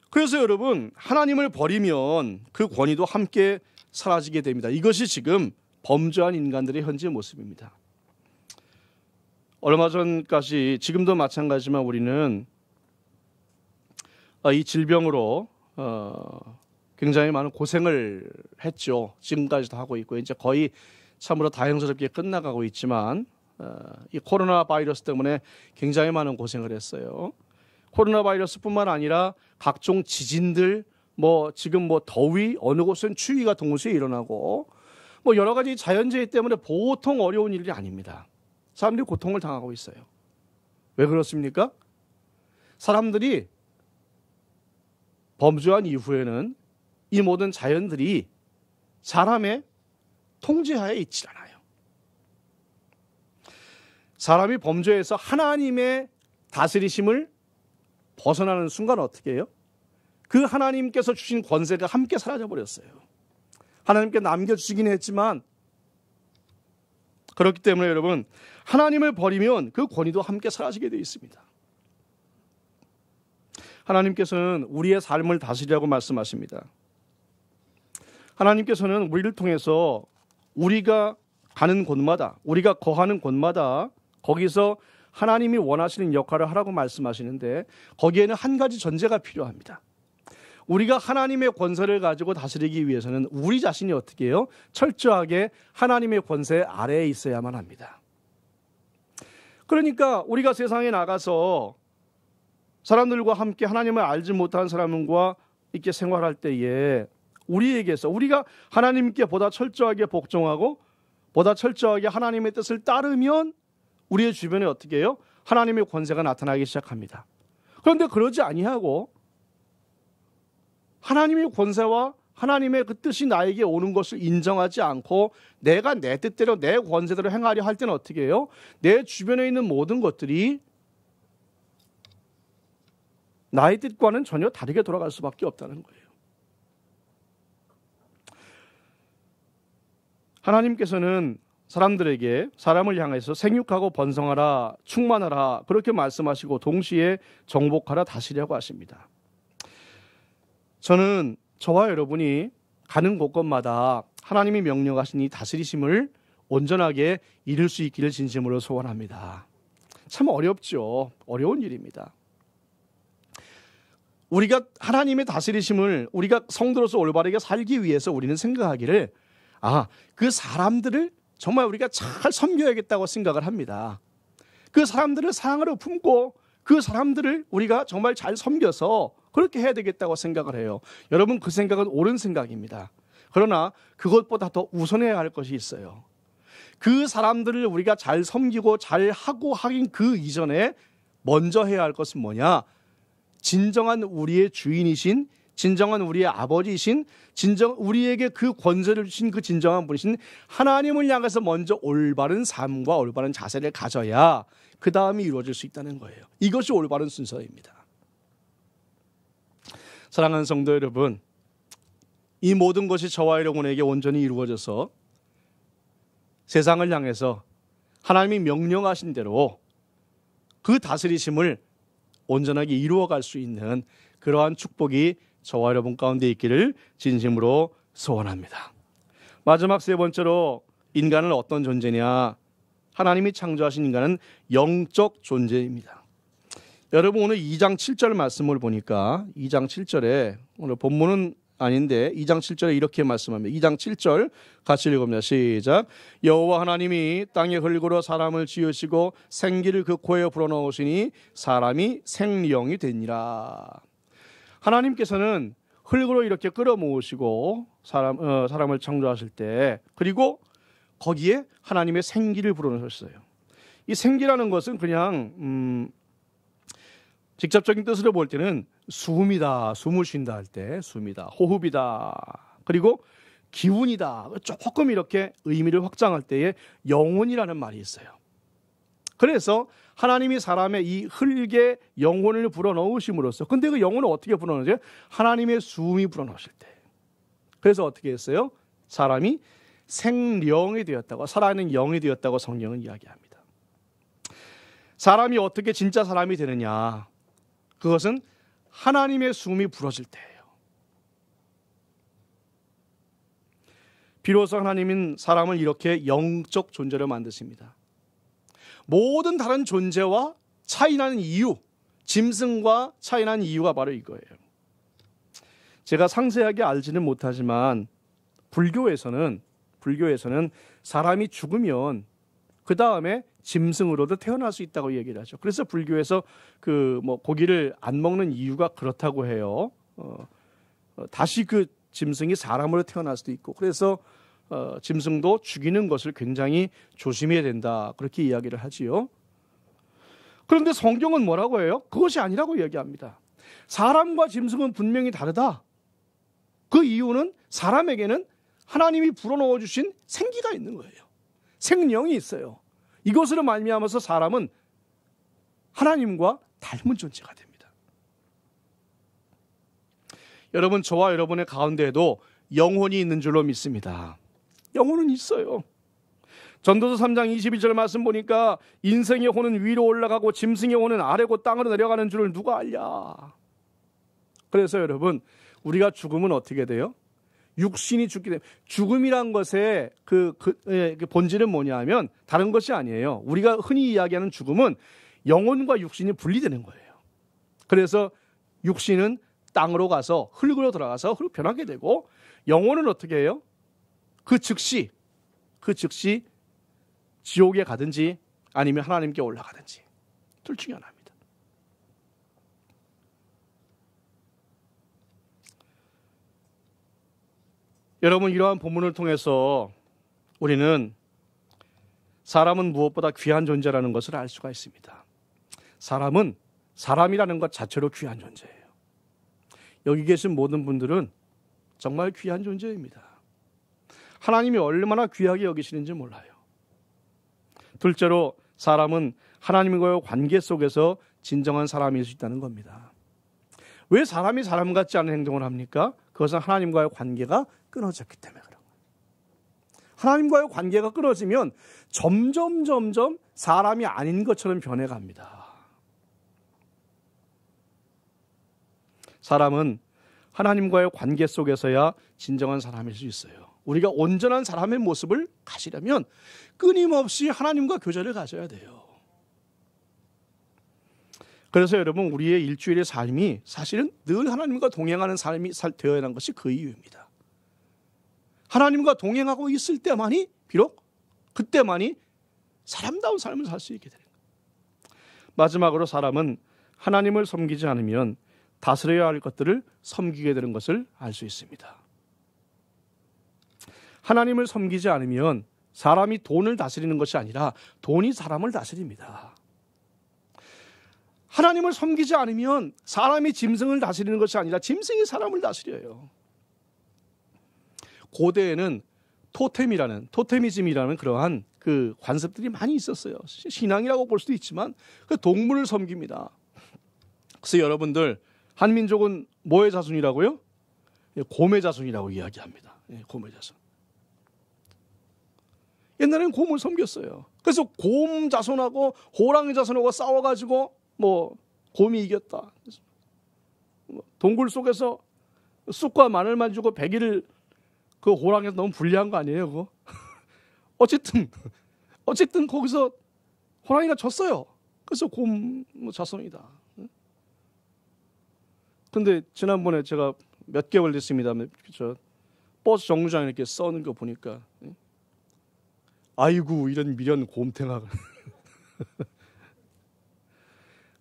그래서 여러분, 하나님을 버리면 그 권위도 함께 사라지게 됩니다. 이것이 지금 범죄한 인간들의 현재 모습입니다. 얼마 전까지, 지금도 마찬가지지만 우리는 이 질병으로 굉장히 많은 고생을 했죠. 지금까지도 하고 있고 이제 거의 참으로 다행스럽게 끝나가고 있지만 이 코로나 바이러스 때문에 굉장히 많은 고생을 했어요. 코로나 바이러스뿐만 아니라 각종 지진들, 지금 더위, 어느 곳은 추위가 동시에 일어나고 여러 가지 자연재해 때문에 보통 어려운 일이 아닙니다. 사람들이 고통을 당하고 있어요. 왜 그렇습니까? 사람들이 범죄한 이후에는 이 모든 자연들이 사람의 통제하에 있지 않아요. 사람이 범죄해서 하나님의 다스리심을 벗어나는 순간 어떻게 해요? 그 하나님께서 주신 권세가 함께 사라져버렸어요. 하나님께 남겨주시긴 했지만 그렇기 때문에 여러분, 하나님을 버리면 그 권위도 함께 사라지게 되어 있습니다. 하나님께서는 우리의 삶을 다스리라고 말씀하십니다. 하나님께서는 우리를 통해서 우리가 가는 곳마다, 우리가 거하는 곳마다 거기서 하나님이 원하시는 역할을 하라고 말씀하시는데, 거기에는 한 가지 전제가 필요합니다. 우리가 하나님의 권세를 가지고 다스리기 위해서는 우리 자신이 어떻게 해요? 철저하게 하나님의 권세 아래에 있어야만 합니다. 그러니까 우리가 세상에 나가서 사람들과 함께 하나님을 알지 못한 사람과 이렇게 생활할 때에 우리에게서 우리가 하나님께 보다 철저하게 복종하고 보다 철저하게 하나님의 뜻을 따르면 우리의 주변에 어떻게 해요? 하나님의 권세가 나타나기 시작합니다. 그런데 그러지 아니하고 하나님의 권세와 하나님의 그 뜻이 나에게 오는 것을 인정하지 않고 내가 내 뜻대로 내 권세대로 행하려 할 때는 어떻게 해요? 내 주변에 있는 모든 것들이 나의 뜻과는 전혀 다르게 돌아갈 수밖에 없다는 거예요. 하나님께서는 사람들에게, 사람을 향해서 생육하고 번성하라, 충만하라 그렇게 말씀하시고 동시에 정복하라, 다스리라고 하십니다. 저는 저와 여러분이 가는 곳곳마다 하나님이 명령하신 이 다스리심을 온전하게 이룰 수 있기를 진심으로 소원합니다. 참 어렵죠. 어려운 일입니다. 우리가 하나님의 다스리심을 우리가 성도로서 올바르게 살기 위해서 우리는 생각하기를 그 사람들을 정말 우리가 잘 섬겨야겠다고 생각을 합니다. 그 사람들을 사랑으로 품고 그 사람들을 우리가 정말 잘 섬겨서 그렇게 해야 되겠다고 생각을 해요. 여러분, 그 생각은 옳은 생각입니다. 그러나 그것보다 더 우선해야 할 것이 있어요. 그 사람들을 우리가 잘 섬기고 잘 하고 하긴 그 이전에 먼저 해야 할 것은 뭐냐? 진정한 우리의 주인이신, 진정한 우리의 아버지이신, 우리에게 그 권세를 주신 그 진정한 분이신 하나님을 향해서 먼저 올바른 삶과 올바른 자세를 가져야 그 다음이 이루어질 수 있다는 거예요. 이것이 올바른 순서입니다. 사랑하는 성도 여러분, 이 모든 것이 저와 여러분에게 온전히 이루어져서 세상을 향해서 하나님이 명령하신 대로 그 다스리심을 온전하게 이루어갈 수 있는 그러한 축복이 저와 여러분 가운데 있기를 진심으로 소원합니다. 마지막 세 번째로, 인간은 어떤 존재냐? 하나님이 창조하신 인간은 영적 존재입니다. 여러분, 오늘 2장 7절 말씀을 보니까 2장 7절에, 오늘 본문은 아닌데 2장 7절에 이렇게 말씀합니다. 2장 7절 같이 읽어봅니다. 시작. 여호와 하나님이 땅의 흙으로 사람을 지으시고 생기를 그 코에 불어넣으시니 사람이 생령이 되니라. 하나님께서는 흙으로 이렇게 끌어모으시고 사람을 창조하실 때, 그리고 거기에 하나님의 생기를 불어넣으셨어요. 이 생기라는 것은 그냥 직접적인 뜻으로 볼 때는 숨이다, 숨을 쉰다 할 때 숨이다, 호흡이다, 그리고 기운이다, 조금 이렇게 의미를 확장할 때에 영혼이라는 말이 있어요. 그래서 하나님이 사람의 이 흙에 영혼을 불어넣으심으로써, 근데 그 영혼을 어떻게 불어넣으죠? 하나님의 숨이 불어넣으실 때. 그래서 어떻게 했어요? 사람이 생령이 되었다고, 살아있는 영이 되었다고 성경은 이야기합니다. 사람이 어떻게 진짜 사람이 되느냐? 그것은 하나님의 숨이 불어질 때예요. 비로소 하나님은 사람을 이렇게 영적 존재로 만드십니다. 모든 다른 존재와 차이나는 이유, 짐승과 차이나는 이유가 바로 이거예요. 제가 상세하게 알지는 못하지만 불교에서는 사람이 죽으면 그 다음에 짐승으로도 태어날 수 있다고 얘기를 하죠. 그래서 불교에서 고기를 안 먹는 이유가 그렇다고 해요. 다시 그 짐승이 사람으로 태어날 수도 있고, 그래서 짐승도 죽이는 것을 굉장히 조심해야 된다, 그렇게 이야기를 하지요. 그런데 성경은 뭐라고 해요? 그것이 아니라고 이야기합니다. 사람과 짐승은 분명히 다르다. 그 이유는 사람에게는 하나님이 불어넣어 주신 생기가 있는 거예요. 생명이 있어요. 이것으로 말미암아서 사람은 하나님과 닮은 존재가 됩니다. 여러분, 저와 여러분의 가운데에도 영혼이 있는 줄로 믿습니다. 영혼은 있어요. 전도서 3장 21절 말씀 보니까 인생의 혼은 위로 올라가고 짐승의 혼은 아래고 땅으로 내려가는 줄을 누가 알랴. 그래서 여러분, 우리가 죽으면 어떻게 돼요? 육신이 죽게 되면, 죽음이란 것의 그 본질은 뭐냐 하면 다른 것이 아니에요. 우리가 흔히 이야기하는 죽음은 영혼과 육신이 분리되는 거예요. 그래서 육신은 땅으로 가서 흙으로 들어가서 흙 변하게 되고, 영혼은 어떻게 해요? 그 즉시 지옥에 가든지 아니면 하나님께 올라가든지 둘 중에 하나입니다. 여러분, 이러한 본문을 통해서 우리는 사람은 무엇보다 귀한 존재라는 것을 알 수가 있습니다. 사람은 사람이라는 것 자체로 귀한 존재예요. 여기 계신 모든 분들은 정말 귀한 존재입니다. 하나님이 얼마나 귀하게 여기시는지 몰라요. 둘째로, 사람은 하나님과의 관계 속에서 진정한 사람일 수 있다는 겁니다. 왜 사람이 사람 같지 않은 행동을 합니까? 그것은 하나님과의 관계가 끊어졌기 때문에 그런 거예요. 하나님과의 관계가 끊어지면 점점 사람이 아닌 것처럼 변해갑니다. 사람은 하나님과의 관계 속에서야 진정한 사람일 수 있어요. 우리가 온전한 사람의 모습을 가지려면 끊임없이 하나님과 교제를 가져야 돼요. 그래서 여러분, 우리의 일주일의 삶이 사실은 늘 하나님과 동행하는 삶이 되어야 하는 것이 그 이유입니다. 하나님과 동행하고 있을 때만이, 비록 그때만이 사람다운 삶을 살 수 있게 되는 거예요. 마지막으로, 사람은 하나님을 섬기지 않으면 다스려야 할 것들을 섬기게 되는 것을 알 수 있습니다. 하나님을 섬기지 않으면 사람이 돈을 다스리는 것이 아니라 돈이 사람을 다스립니다. 하나님을 섬기지 않으면 사람이 짐승을 다스리는 것이 아니라 짐승이 사람을 다스려요. 고대에는 토테미즘이라는 그러한 그 관습들이 많이 있었어요. 신앙이라고 볼 수도 있지만 그 동물을 섬깁니다. 그래서 여러분들, 한민족은 뭐의 자손이라고요? 곰의 자손이라고 이야기합니다. 곰의 자손. 옛날에는 곰을 섬겼어요. 그래서 곰 자손하고 호랑이 자손하고 싸워가지고 곰이 이겼다. 동굴 속에서 쑥과 마늘만 주고 100일을 그 호랑이한테 너무 불리한 거 아니에요, 그거? 어쨌든 거기서 호랑이가 졌어요. 그래서 곰 자손이다. 근데 지난번에 제가 몇 개월 됐습니다. 버스 정류장에 이렇게 써는 거 보니까, 아이고, 이런 미련 곰탱아.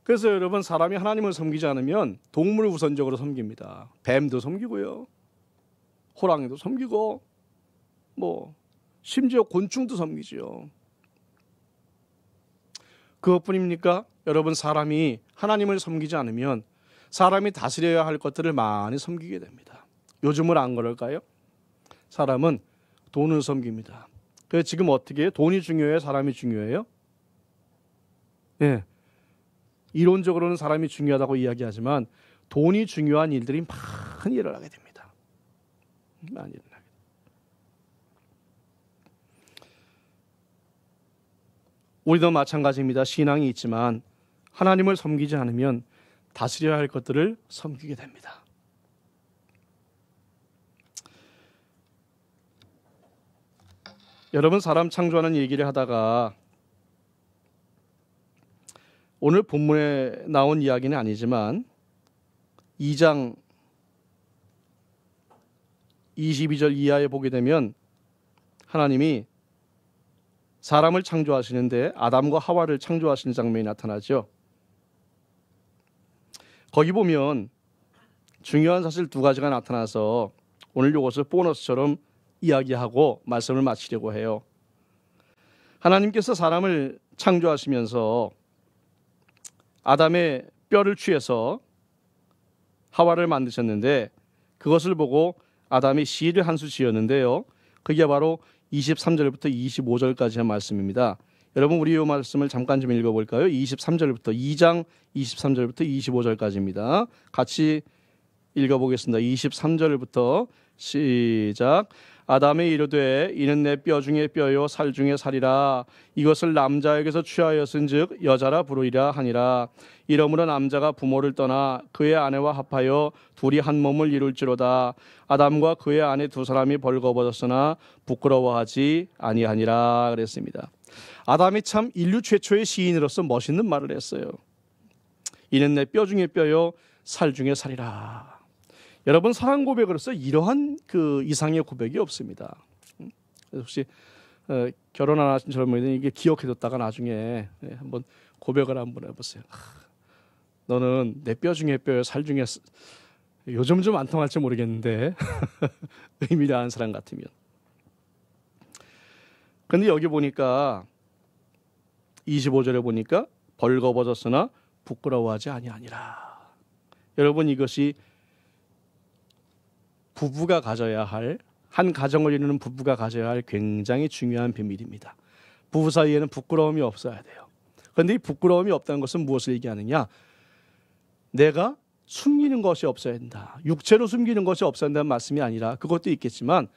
그래서 여러분, 사람이 하나님을 섬기지 않으면 동물을 우선적으로 섬깁니다. 뱀도 섬기고요, 호랑이도 섬기고, 심지어 곤충도 섬기지요. 그것뿐입니까? 여러분, 사람이 하나님을 섬기지 않으면 사람이 다스려야 할 것들을 많이 섬기게 됩니다. 요즘은 안 그럴까요? 사람은 돈을 섬깁니다. 그래서 지금 어떻게 해요? 돈이 중요해요? 사람이 중요해요? 예. 이론적으로는 사람이 중요하다고 이야기하지만 돈이 중요한 일들이 많이 일어나게 됩니다. 많이 일어나게 됩니다. 우리도 마찬가지입니다. 신앙이 있지만 하나님을 섬기지 않으면 다스려야 할 것들을 섬기게 됩니다. 여러분, 사람 창조하는 얘기를 하다가 오늘 본문에 나온 이야기는 아니지만 2장 22절 이하에 보게 되면 하나님이 사람을 창조하시는데 아담과 하와를 창조하시는 장면이 나타나죠. 거기 보면 중요한 사실 두 가지가 나타나서 오늘 이것을 보너스처럼 이야기하고 말씀을 마치려고 해요. 하나님께서 사람을 창조하시면서 아담의 뼈를 취해서 하와를 만드셨는데 그것을 보고 아담이 시를 한 수 지었는데요. 그게 바로 23절부터 25절까지의 말씀입니다. 여러분, 우리 이 말씀을 잠깐 좀 읽어볼까요? 23절부터 2장 23절부터 25절까지입니다. 같이 읽어보겠습니다. 23절부터 시작. 아담이 이르되 이는 내 뼈 중에 뼈요 살 중에 살이라 이것을 남자에게서 취하였은즉 여자라 부르리라 하니라. 이러므로 남자가 부모를 떠나 그의 아내와 합하여 둘이 한 몸을 이룰지로다. 아담과 그의 아내 두 사람이 벌거벗었으나 부끄러워하지 아니하니라 그랬습니다. 아담이 참 인류 최초의 시인으로서 멋있는 말을 했어요. 이는 내 뼈 중에 뼈요 살 중에 살이라. 여러분, 사랑 고백으로서 이러한 그 이상의 고백이 없습니다. 혹시 결혼 안 하신 젊은이들 이게 기억해뒀다가 나중에 한번 고백을 한번 해보세요. 너는 내 뼈 중에 뼈요 살 중에 요즘 좀 안 통할지 모르겠는데 의미를 아는 사람 같으면. 근데 여기 보니까 25절에 보니까 벌거벗었으나 부끄러워하지 아니하니라. 여러분, 이것이 부부가 가져야 할, 한 가정을 이루는 부부가 가져야 할 굉장히 중요한 비밀입니다. 부부 사이에는 부끄러움이 없어야 돼요. 그런데 이 부끄러움이 없다는 것은 무엇을 얘기하느냐? 내가 숨기는 것이 없어야 된다. 육체로 숨기는 것이 없어야 된다는 말씀이 아니라 그것도 있겠지만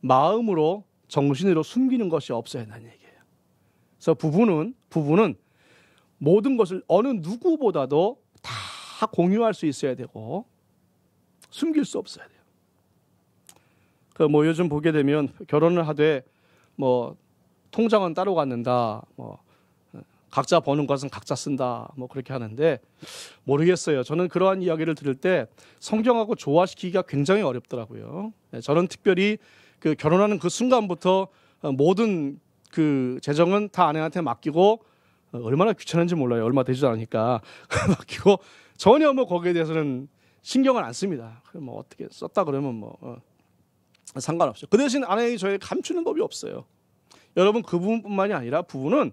마음으로, 정신으로 숨기는 것이 없어야 한다는 얘기예요. 그래서 부부는 모든 것을 어느 누구보다도 다 공유할 수 있어야 되고 숨길 수 없어야 돼요. 요즘 보게 되면 결혼을 하되 통장은 따로 갖는다, 각자 버는 것은 각자 쓴다, 그렇게 하는데 모르겠어요. 저는 그러한 이야기를 들을 때 성경하고 조화시키기가 굉장히 어렵더라고요. 저는 특별히 그 결혼하는 그 순간부터 모든 그 재정은 다 아내한테 맡기고, 얼마나 귀찮은지 몰라요. 얼마 되지도 않으니까 맡기고 전혀 거기에 대해서는 신경을 안 씁니다. 어떻게 썼다 그러면 상관없죠. 그 대신 아내에게 저에게 감추는 법이 없어요. 여러분, 그 부분뿐만이 아니라 부부는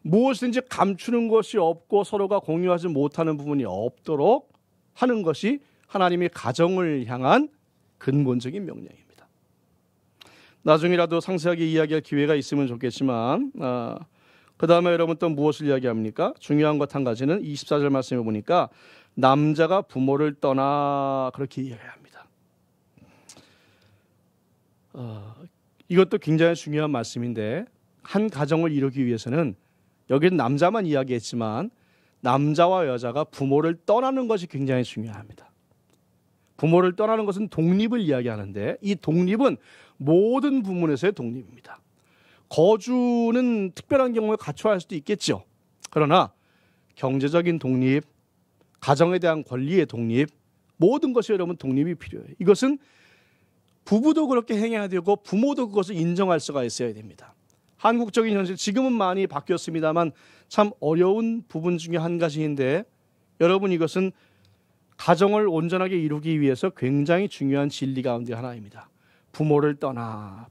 무엇이든지 감추는 것이 없고 서로가 공유하지 못하는 부분이 없도록 하는 것이 하나님의 가정을 향한 근본적인 명령입니다. 나중이라도 상세하게 이야기할 기회가 있으면 좋겠지만 그 다음에 여러분 또 무엇을 이야기합니까? 중요한 것 한 가지는 24절 말씀에 보니까 남자가 부모를 떠나 그렇게 이야기합니다. 이것도 굉장히 중요한 말씀인데, 한 가정을 이루기 위해서는 여기는 남자만 이야기했지만 남자와 여자가 부모를 떠나는 것이 굉장히 중요합니다. 부모를 떠나는 것은 독립을 이야기하는데 이 독립은 모든 부분에서의 독립입니다. 거주는 특별한 경우에 갖춰야 할 수도 있겠죠. 그러나 경제적인 독립, 가정에 대한 권리의 독립, 모든 것이 여러분 독립이 필요해요. 이것은 부부도 그렇게 행해야 되고 부모도 그것을 인정할 수가 있어야 됩니다. 한국적인 현실, 지금은 많이 바뀌었습니다만 참 어려운 부분 중에 한 가지인데, 여러분, 이것은 가정을 온전하게 이루기 위해서 굉장히 중요한 진리 가운데 하나입니다. 부모를 떠나.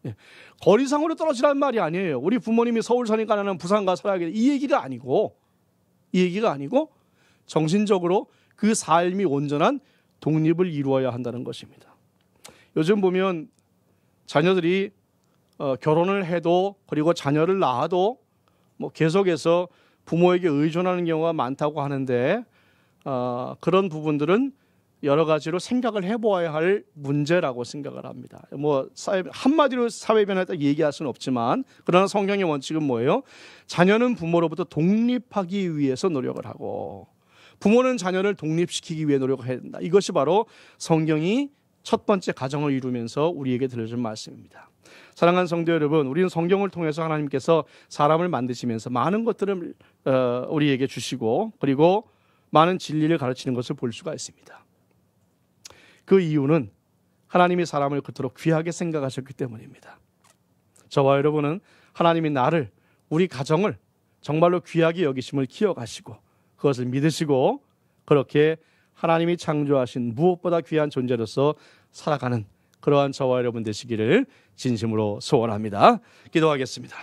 예. 거리상으로 떨어지라는 말이 아니에요. 우리 부모님이 서울 사니까 나는 부산 가서 살아야겠다, 이 얘기가 아니고 정신적으로 그 삶이 온전한 독립을 이루어야 한다는 것입니다. 요즘 보면 자녀들이 결혼을 해도, 그리고 자녀를 낳아도 계속해서 부모에게 의존하는 경우가 많다고 하는데, 그런 부분들은 여러 가지로 생각을 해보아야 할 문제라고 생각을 합니다. 한마디로 사회 변화에 얘기할 수는 없지만, 그러나 성경의 원칙은 뭐예요? 자녀는 부모로부터 독립하기 위해서 노력을 하고 부모는 자녀를 독립시키기 위해 노력을 해야 된다. 이것이 바로 성경이 첫 번째 가정을 이루면서 우리에게 들려준 말씀입니다. 사랑하는 성도 여러분, 우리는 성경을 통해서 하나님께서 사람을 만드시면서 많은 것들을 우리에게 주시고, 그리고 많은 진리를 가르치는 것을 볼 수가 있습니다. 그 이유는 하나님이 사람을 그토록 귀하게 생각하셨기 때문입니다. 저와 여러분은 하나님이 나를, 우리 가정을 정말로 귀하게 여기심을 기억하시고 그것을 믿으시고 그렇게 하나님이 창조하신 무엇보다 귀한 존재로서 살아가는 그러한 저와 여러분 되시기를 진심으로 소원합니다. 기도하겠습니다.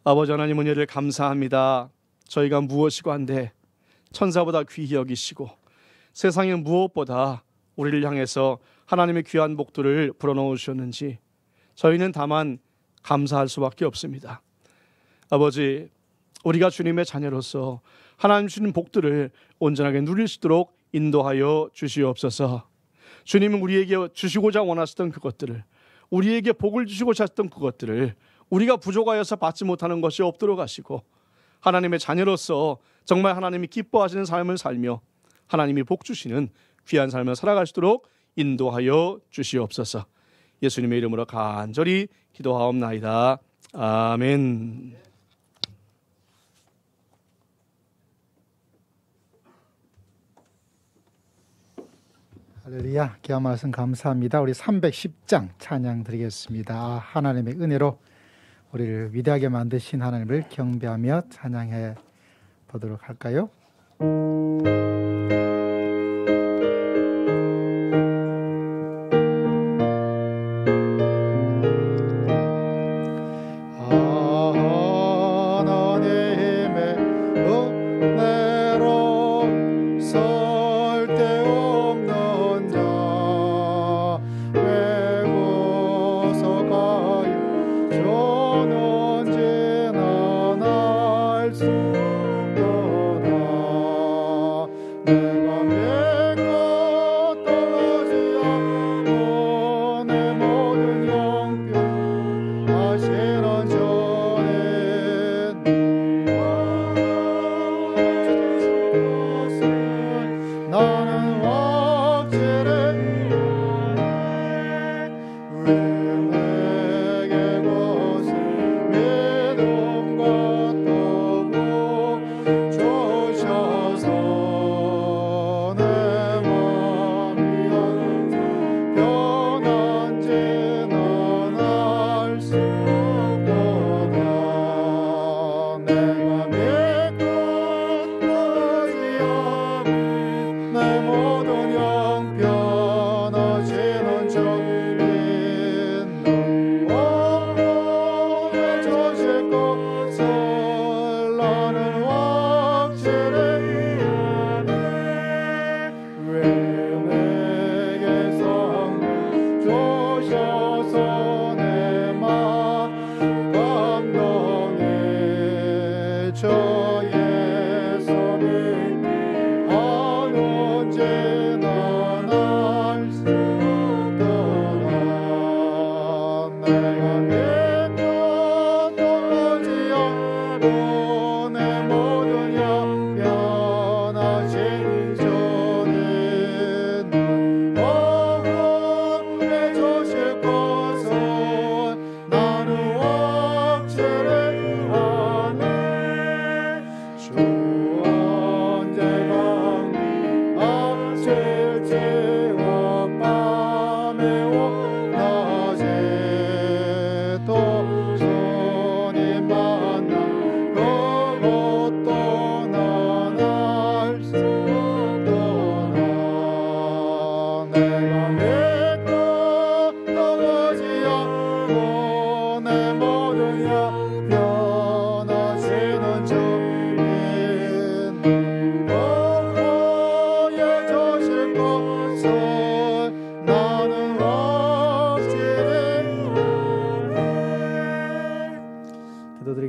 아버지 하나님, 은혜를 감사합니다. 저희가 무엇이고 한데 천사보다 귀히 여기시고 세상의 무엇보다 우리를 향해서 하나님의 귀한 복들을 불어넣으셨는지 저희는 다만 감사할 수밖에 없습니다. 아버지, 우리가 주님의 자녀로서 하나님 주신 복들을 온전하게 누릴 수 있도록 인도하여 주시옵소서. 주님은 우리에게 주시고자 원하셨던 그것들을, 우리에게 복을 주시고자 하셨던 그것들을 우리가 부족하여서 받지 못하는 것이 없도록 하시고, 하나님의 자녀로서 정말 하나님이 기뻐하시는 삶을 살며 하나님이 복 주시는 귀한 삶을 살아갈 수 있도록 인도하여 주시옵소서. 예수님의 이름으로 간절히 기도하옵나이다. 아멘. 할렐루야. 귀한 말씀 감사합니다. 우리 310장 찬양 드리겠습니다. 하나님의 은혜로 우리를 위대하게 만드신 하나님을 경배하며 찬양해 보도록 할까요?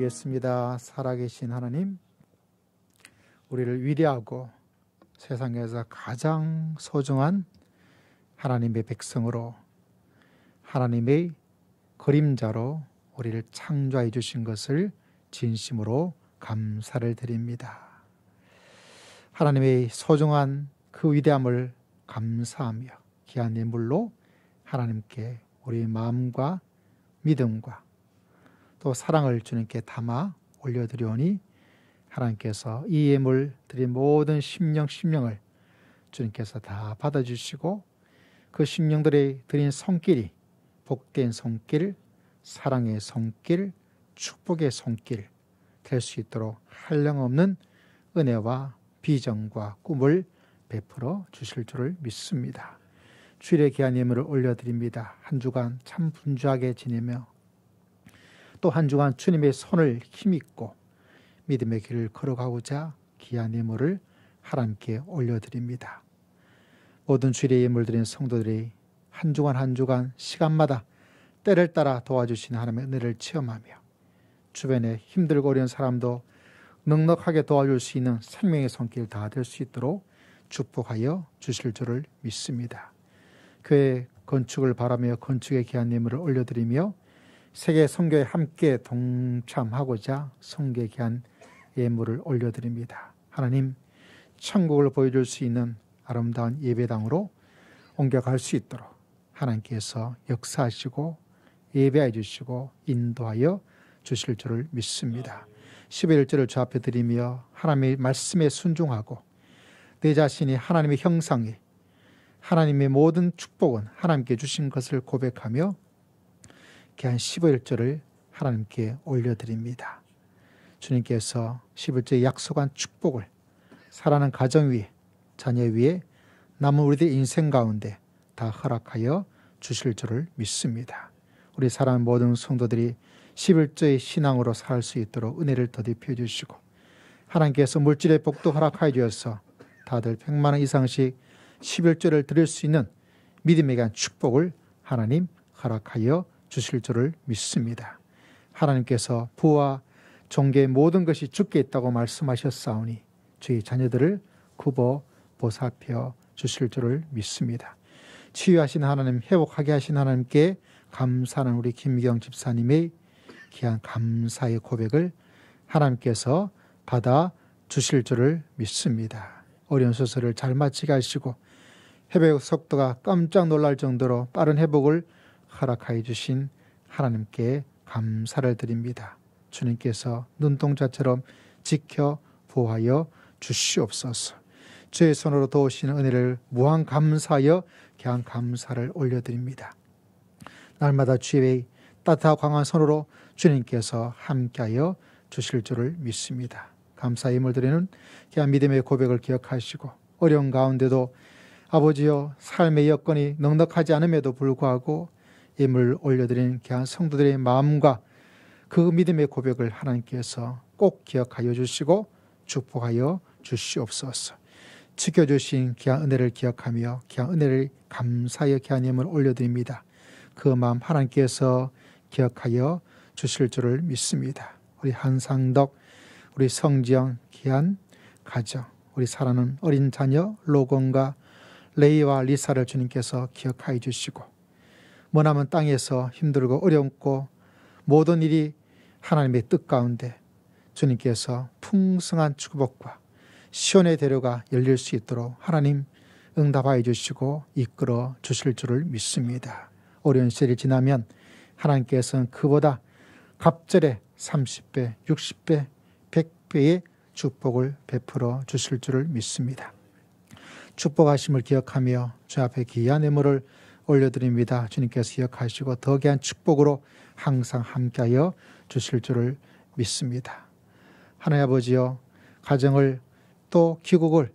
기도드리겠습니다. 살아계신 하나님, 우리를 위대하고 세상에서 가장 소중한 하나님의 백성으로, 하나님의 그림자로 우리를 창조해 주신 것을 진심으로 감사를 드립니다. 하나님의 소중한 그 위대함을 감사하며 귀한 예물로 하나님께 우리의 마음과 믿음과 또 사랑을 주님께 담아 올려드리오니, 하나님께서 이 예물 드린 모든 심령을 주님께서 다 받아주시고, 그 심령들이 드린 손길이 복된 손길, 사랑의 손길, 축복의 손길 될 수 있도록 한량없는 은혜와 비전과 꿈을 베풀어 주실 줄을 믿습니다. 주일의 귀한 예물을 올려드립니다. 한 주간 참 분주하게 지내며 또 한 주간 주님의 손을 힘입고 믿음의 길을 걸어가고자 귀한 예물을 하나님께 올려드립니다. 모든 주일의 예물 드린 성도들이 한 주간 한 주간 시간마다 때를 따라 도와주시는 하나님의 은혜를 체험하며 주변에 힘들고 어려운 사람도 넉넉하게 도와줄 수 있는 생명의 손길 다 될 수 있도록 축복하여 주실 줄을 믿습니다. 교회 건축을 바라며 건축에 귀한 예물을 올려드리며 세계 선교에 함께 동참하고자 선교에 귀한 예물을 올려드립니다. 하나님, 천국을 보여줄 수 있는 아름다운 예배당으로 옮겨갈 수 있도록 하나님께서 역사하시고 예배해 주시고 인도하여 주실 줄을 믿습니다. 11절을 주 앞에 드리며 하나님의 말씀에 순종하고 내 자신이 하나님의 형상이 하나님의 모든 축복은 하나님께 주신 것을 고백하며 귀한 11절을 하나님께 올려드립니다. 주님께서 11절에 약속한 축복을 사랑하는 가정 위에 자녀 위에 남은 우리들의 인생 가운데 다 허락하여 주실 줄을 믿습니다. 우리 사랑하는 모든 성도들이 11조의 신앙으로 살 수 있도록 은혜를 더딥혀 주시고 하나님께서 물질의 복도 허락하여 주셔서 다들 100만 원 이상씩 11조를 드릴 수 있는 믿음에 대한 축복을 하나님 허락하여 주실 줄을 믿습니다. 하나님께서 부와 종교의 모든 것이 주께 있다고 말씀하셨사오니 저희 자녀들을 굽어 보살펴 주실 줄을 믿습니다. 치유하신 하나님, 회복하게 하신 하나님께 감사하는 우리 김미경 집사님의 귀한 감사의 고백을 하나님께서 받아 주실 줄을 믿습니다. 어려운 수술을 잘 마치게 하시고 회복 속도가 깜짝 놀랄 정도로 빠른 회복을 허락하여 주신 하나님께 감사를 드립니다. 주님께서 눈동자처럼 지켜 보호하여 주시옵소서. 주의 손으로 도우시는 은혜를 무한 감사하여 귀한 감사를 올려드립니다. 날마다 주의 따뜻하고 강한 손으로 주님께서 함께하여 주실 줄을 믿습니다. 감사의 힘을 드리는 귀한 믿음의 고백을 기억하시고 어려운 가운데도 아버지여 삶의 여건이 넉넉하지 않음에도 불구하고 예물을 올려드리는 귀한 성도들의 마음과 그 믿음의 고백을 하나님께서 꼭 기억하여 주시고 축복하여 주시옵소서. 지켜주신 귀한 은혜를 기억하며 귀한 은혜를 감사하여 귀한 예물을 올려드립니다. 그 마음 하나님께서 기억하여 주실 줄을 믿습니다. 우리 한상덕, 우리 성지영 귀한 가정, 우리 사랑하는 어린 자녀 로건과 레이와 리사를 주님께서 기억하여 주시고 머나먼 땅에서 힘들고 어렵고 모든 일이 하나님의 뜻 가운데 주님께서 풍성한 축복과 시온의 대로가 열릴 수 있도록 하나님 응답하여 주시고 이끌어 주실 줄을 믿습니다. 어려운 시절이 지나면 하나님께서는 그보다 갑절에 30배, 60배, 100배의 축복을 베풀어 주실 줄을 믿습니다. 축복하심을 기억하며 주 앞에 귀한 예물을 올려드립니다. 주님께서 기억하시고 더 귀한 축복으로 항상 함께하여 주실 줄을 믿습니다. 하나님 아버지여, 가정을 또 귀국을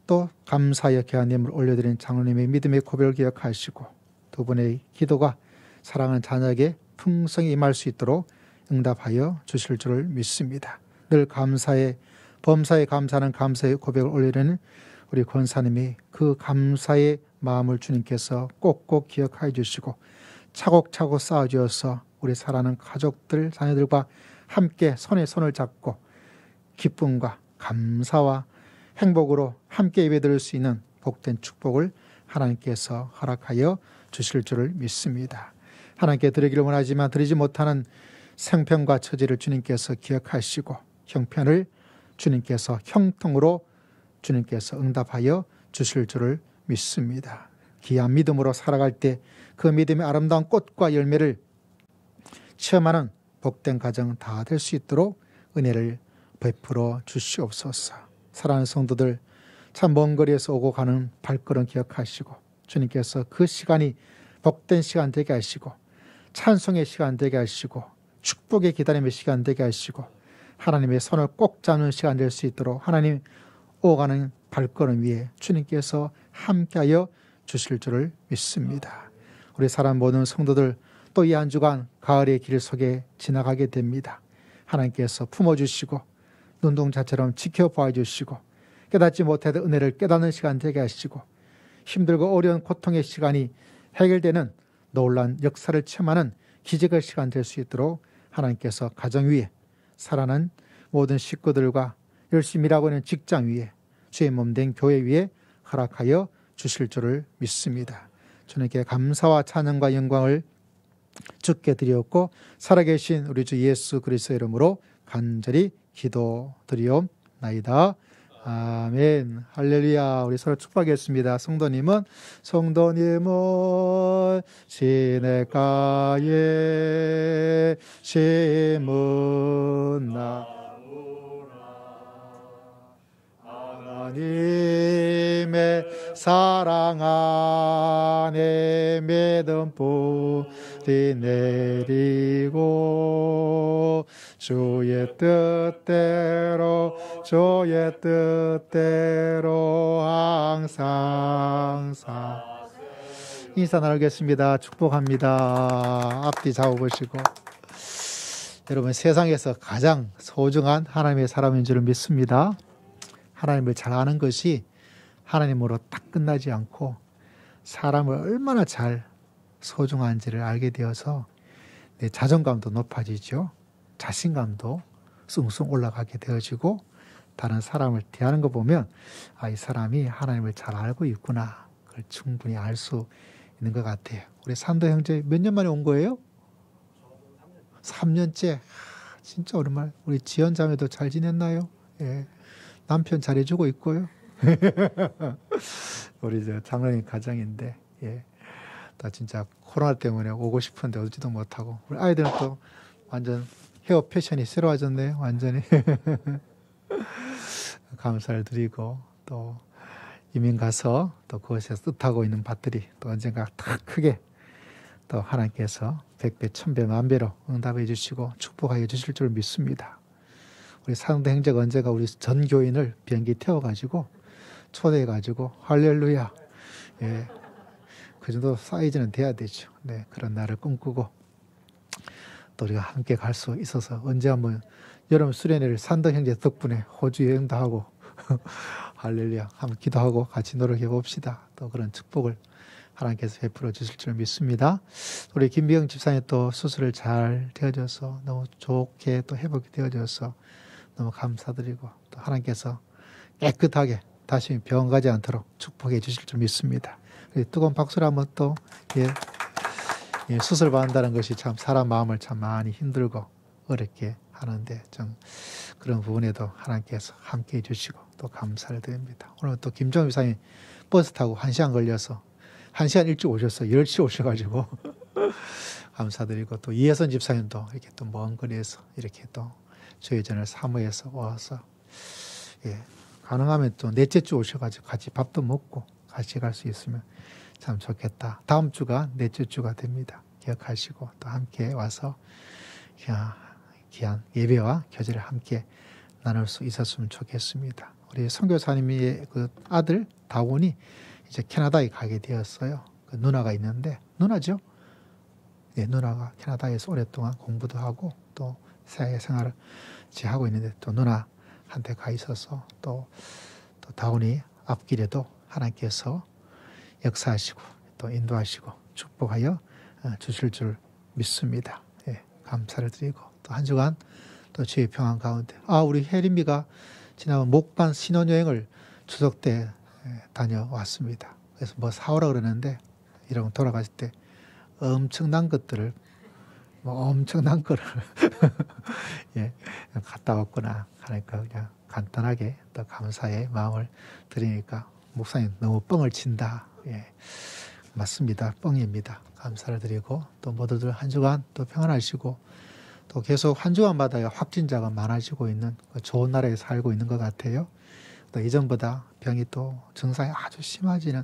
또 감사하여 귀한 예물을 올려드린 장로님의 믿음의 고백을 기억하시고 두 분의 기도가 사랑하는 자녀에게 풍성히 임할 수 있도록 응답하여 주실 줄을 믿습니다. 늘 감사에 범사에 감사하는 감사의 고백을 올리는 우리 권사님이 그 감사의 마음을 주님께서 꼭꼭 기억하여 주시고 차곡차곡 쌓아주어서 우리 사랑하는 가족들, 자녀들과 함께 손에 손을 잡고 기쁨과 감사와 행복으로 함께 예배드릴 수 있는 복된 축복을 하나님께서 허락하여 주실 줄을 믿습니다. 하나님께 드리기를 원하지만 드리지 못하는 생편과 처지를 주님께서 기억하시고 형편을 주님께서 형통으로 주님께서 응답하여 주실 줄을 믿습니다. 귀한 믿음으로 살아갈 때 그 믿음의 아름다운 꽃과 열매를 체험하는 복된 가정 다 될 수 있도록 은혜를 베풀어 주시옵소서. 사랑하는 성도들, 참 먼 거리에서 오고 가는 발걸음 기억하시고 주님께서 그 시간이 복된 시간 되게 하시고 찬송의 시간 되게 하시고 축복의 기다림의 시간 되게 하시고 하나님의 손을 꼭 잡는 시간 될 수 있도록 하나님 오가는 발걸음 위에 주님께서 함께하여 주실 줄을 믿습니다. 우리 사람 모든 성도들 또 이 한 주간 가을의 길 속에 지나가게 됩니다. 하나님께서 품어주시고 눈동자처럼 지켜봐 주시고 깨닫지 못해도 은혜를 깨닫는 시간 되게 하시고 힘들고 어려운 고통의 시간이 해결되는 놀라운 역사를 체험하는 기적의 시간 될 수 있도록 하나님께서 가정 위에 살아난 모든 식구들과 열심히 일하고 있는 직장 위에 주의 몸된 교회 위에 허락하여 주실 줄을 믿습니다. 주님께 감사와 찬양과 영광을 주께 드리었고 살아계신 우리 주 예수 그리스도의 이름으로 간절히 기도드리옵나이다. 아멘. 할렐루야. 우리 서로 축복하겠습니다. 성도님은 시냇가에 심은 하나님의 사랑 안에 믿음 뿌리 내리고 주의 뜻대로 항상 인사 나누겠습니다. 축복합니다. 앞뒤 잡아보시고 여러분 세상에서 가장 소중한 하나님의 사람인 줄 믿습니다. 하나님을 잘 아는 것이 하나님으로 딱 끝나지 않고 사람을 얼마나 잘 소중한지를 알게 되어서 내 자존감도 높아지죠. 자신감도 숭숭 올라가게 되어지고 다른 사람을 대하는 거 보면 아, 이 사람이 하나님을 잘 알고 있구나. 그걸 충분히 알 수 있는 것 같아요. 우리 산도 형제 몇 년 만에 온 거예요? 3년째. 진짜 오랜만에. 우리 지연 자매도 잘 지냈나요? 예. 남편 잘해주고 있고요. 우리 저 장로님 가정인데, 예. 나 진짜 코로나 때문에 오고 싶은데 오지도 못하고, 우리 아이들은 또 완전 헤어 패션이 새로워졌네요. 완전히. 감사를 드리고, 또 이민 가서 또 그곳에서 뜻하고 있는 밭들이 또 언젠가 다 크게 또 하나님께서 100배, 1000배, 만배로 응답해 주시고 축복하여 주실 줄 믿습니다. 우리 사랑도 형제가 언제가 우리 전 교인을 비행기 태워가지고 초대해가지고 할렐루야. 예. 그 정도 사이즈는 돼야 되죠. 네. 그런 날을 꿈꾸고 또 우리가 함께 갈 수 있어서 언제 한번 여름 수련회를 산도 형제 덕분에 호주 여행도 하고 할렐루야. 한번 기도하고 같이 노력해 봅시다. 또 그런 축복을 하나님께서 베풀어 주실 줄 믿습니다. 우리 김미영 집사님 또 수술을 잘 되어져서 너무 좋게 또 회복이 되어져서 너무 감사드리고 또 하나님께서 깨끗하게 다시 병원 가지 않도록 축복해 주실 줄 믿습니다. 뜨거운 박수를 한번 또 수술 받는다는 것이 참 사람 마음을 참 많이 힘들고 어렵게 하는데 좀 그런 부분에도 하나님께서 함께해 주시고 또 감사를 드립니다. 오늘 또 김정희 이사님 버스 타고 1시간 걸려서 1시간 일찍 오셨어요. 10시 오셔가지고 감사드리고 또 이혜선 집사님도 이렇게 또 먼 거리에서 이렇게 또 저희전을 사무해서 와서 예, 가능하면 또 넷째 주 오셔가지고 같이 밥도 먹고 같이 갈 수 있으면 참 좋겠다. 다음 주가 넷째 주가 됩니다. 기억하시고 또 함께 와서 귀한 예배와 교제를 함께 나눌 수 있었으면 좋겠습니다. 우리 선교사님의 그 아들 다원이 이제 캐나다에 가게 되었어요. 그 누나가 있는데 누나죠? 네, 누나가 캐나다에서 오랫동안 공부도 하고 또 사회 생활을 하고 있는데 또 누나한테 가 있어서 또 다운이 앞길에도 하나님께서 역사하시고 또 인도하시고 축복하여 주실 줄 믿습니다. 예, 감사를 드리고 또 한 주간 또 주의 평안 가운데 우리 혜림이가 지난번 목반 신혼여행을 추석 때 다녀왔습니다. 그래서 뭐 사오라 그러는데 이러면 돌아가실 때 엄청난 것들을 엄청난 거를 예, 갔다 왔구나 하니까 그냥 간단하게 또 감사의 마음을 드리니까 목사님 너무 뻥을 친다. 예, 맞습니다. 뻥입니다. 감사를 드리고 또 모두들 한 주간 또 평안하시고 또 계속 한 주간마다 확진자가 많아지고 있는 좋은 나라에 살고 있는 것 같아요. 또 이전보다 병이 또 증상이 아주 심하지는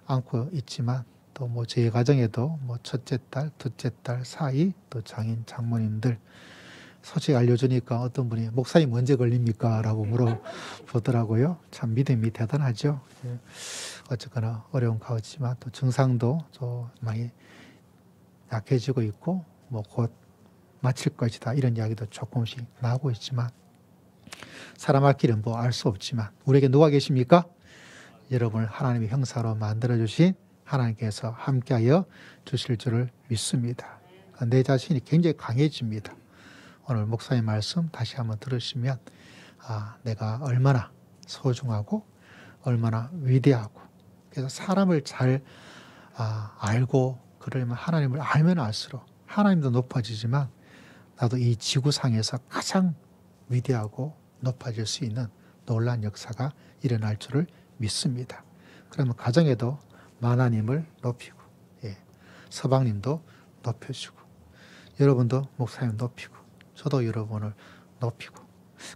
않고 있지만 또 뭐 저희 가정에도 뭐 첫째 딸, 둘째 딸 사이 또 장인 장모님들 소식 알려주니까 어떤 분이 목사님 언제 걸립니까? 라고 물어보더라고요. 참 믿음이 대단하죠. 예. 어쨌거나 어려운 가운데지만 또 증상도 좀 많이 약해지고 있고 뭐 곧 마칠 것이다 이런 이야기도 조금씩 나오고 있지만 사람 할 길은 뭐 알 수 없지만 우리에게 누가 계십니까? 여러분을 하나님의 형사로 만들어주신 하나님께서 함께하여 주실 줄을 믿습니다. 내 자신이 굉장히 강해집니다. 오늘 목사의 말씀 다시 한번 들으시면 내가 얼마나 소중하고 얼마나 위대하고 그래서 사람을 잘 알고 그러면 하나님을 알면 알수록 하나님도 높아지지만 나도 이 지구상에서 가장 위대하고 높아질 수 있는 놀라운 역사가 일어날 줄을 믿습니다. 그러면 가정에도 만화님을 높이고 서방님도 높여주고 여러분도 목사님 높이고 저도 여러분을 높이고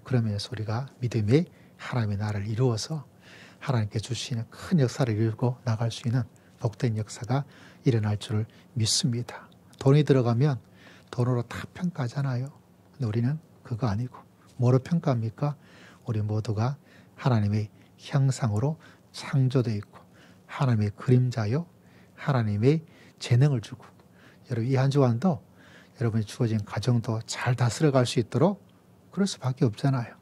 그러면서 우리가 믿음의 하나님의 나라를 이루어서 하나님께 주시는 큰 역사를 이루고 나갈 수 있는 복된 역사가 일어날 줄을 믿습니다. 돈이 들어가면 돈으로 다 평가하잖아요. 근데 우리는 그거 아니고 뭐로 평가합니까? 우리 모두가 하나님의 형상으로 창조되어 있고 하나님의 그림자요 하나님의 재능을 주고 여러분 이 한 주간도 여러분이 주어진 가정도 잘 다스려갈 수 있도록 그럴 수밖에 없잖아요.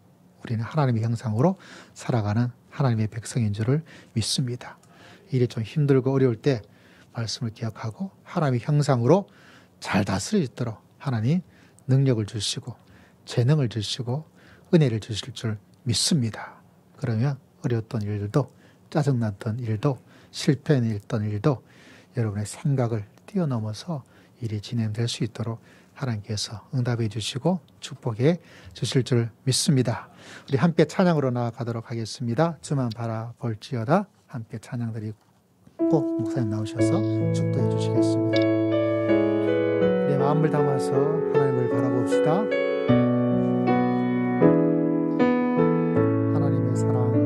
우리는 하나님의 형상으로 살아가는 하나님의 백성인 줄을 믿습니다. 일이 좀 힘들고 어려울 때 말씀을 기억하고 하나님의 형상으로 잘 다스릴 수 있도록 하나님 능력을 주시고 재능을 주시고 은혜를 주실 줄 믿습니다. 그러면 어려웠던 일들도 짜증났던 일도 실패했던 일도 여러분의 생각을 뛰어넘어서 일이 진행될 수 있도록 하나님께서 응답해 주시고 축복해 주실 줄 믿습니다. 우리 함께 찬양으로 나아가도록 하겠습니다. 주만 바라볼지어다 함께 찬양 드리고 꼭 목사님 나오셔서 축도해 주시겠습니다. 우리 마음을 담아서 하나님을 바라봅시다. 하나님의 사랑을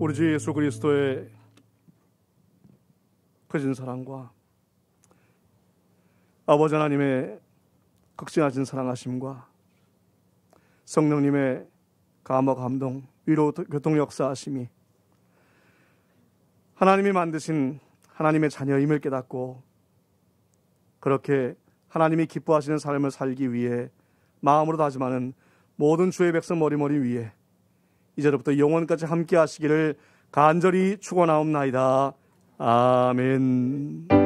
우리 주 예수 그리스도의 크신 사랑과 아버지 하나님의 극진하신 사랑하심과 성령님의 감화 감동 위로 교통 역사하심이 하나님이 만드신 하나님의 자녀임을 깨닫고 그렇게 하나님이 기뻐하시는 삶을 살기 위해 마음으로 다짐하는 모든 주의 백성 머리머리 위에 이제로부터 영원까지 함께 하시기를 간절히 축원하옵나이다. 아멘.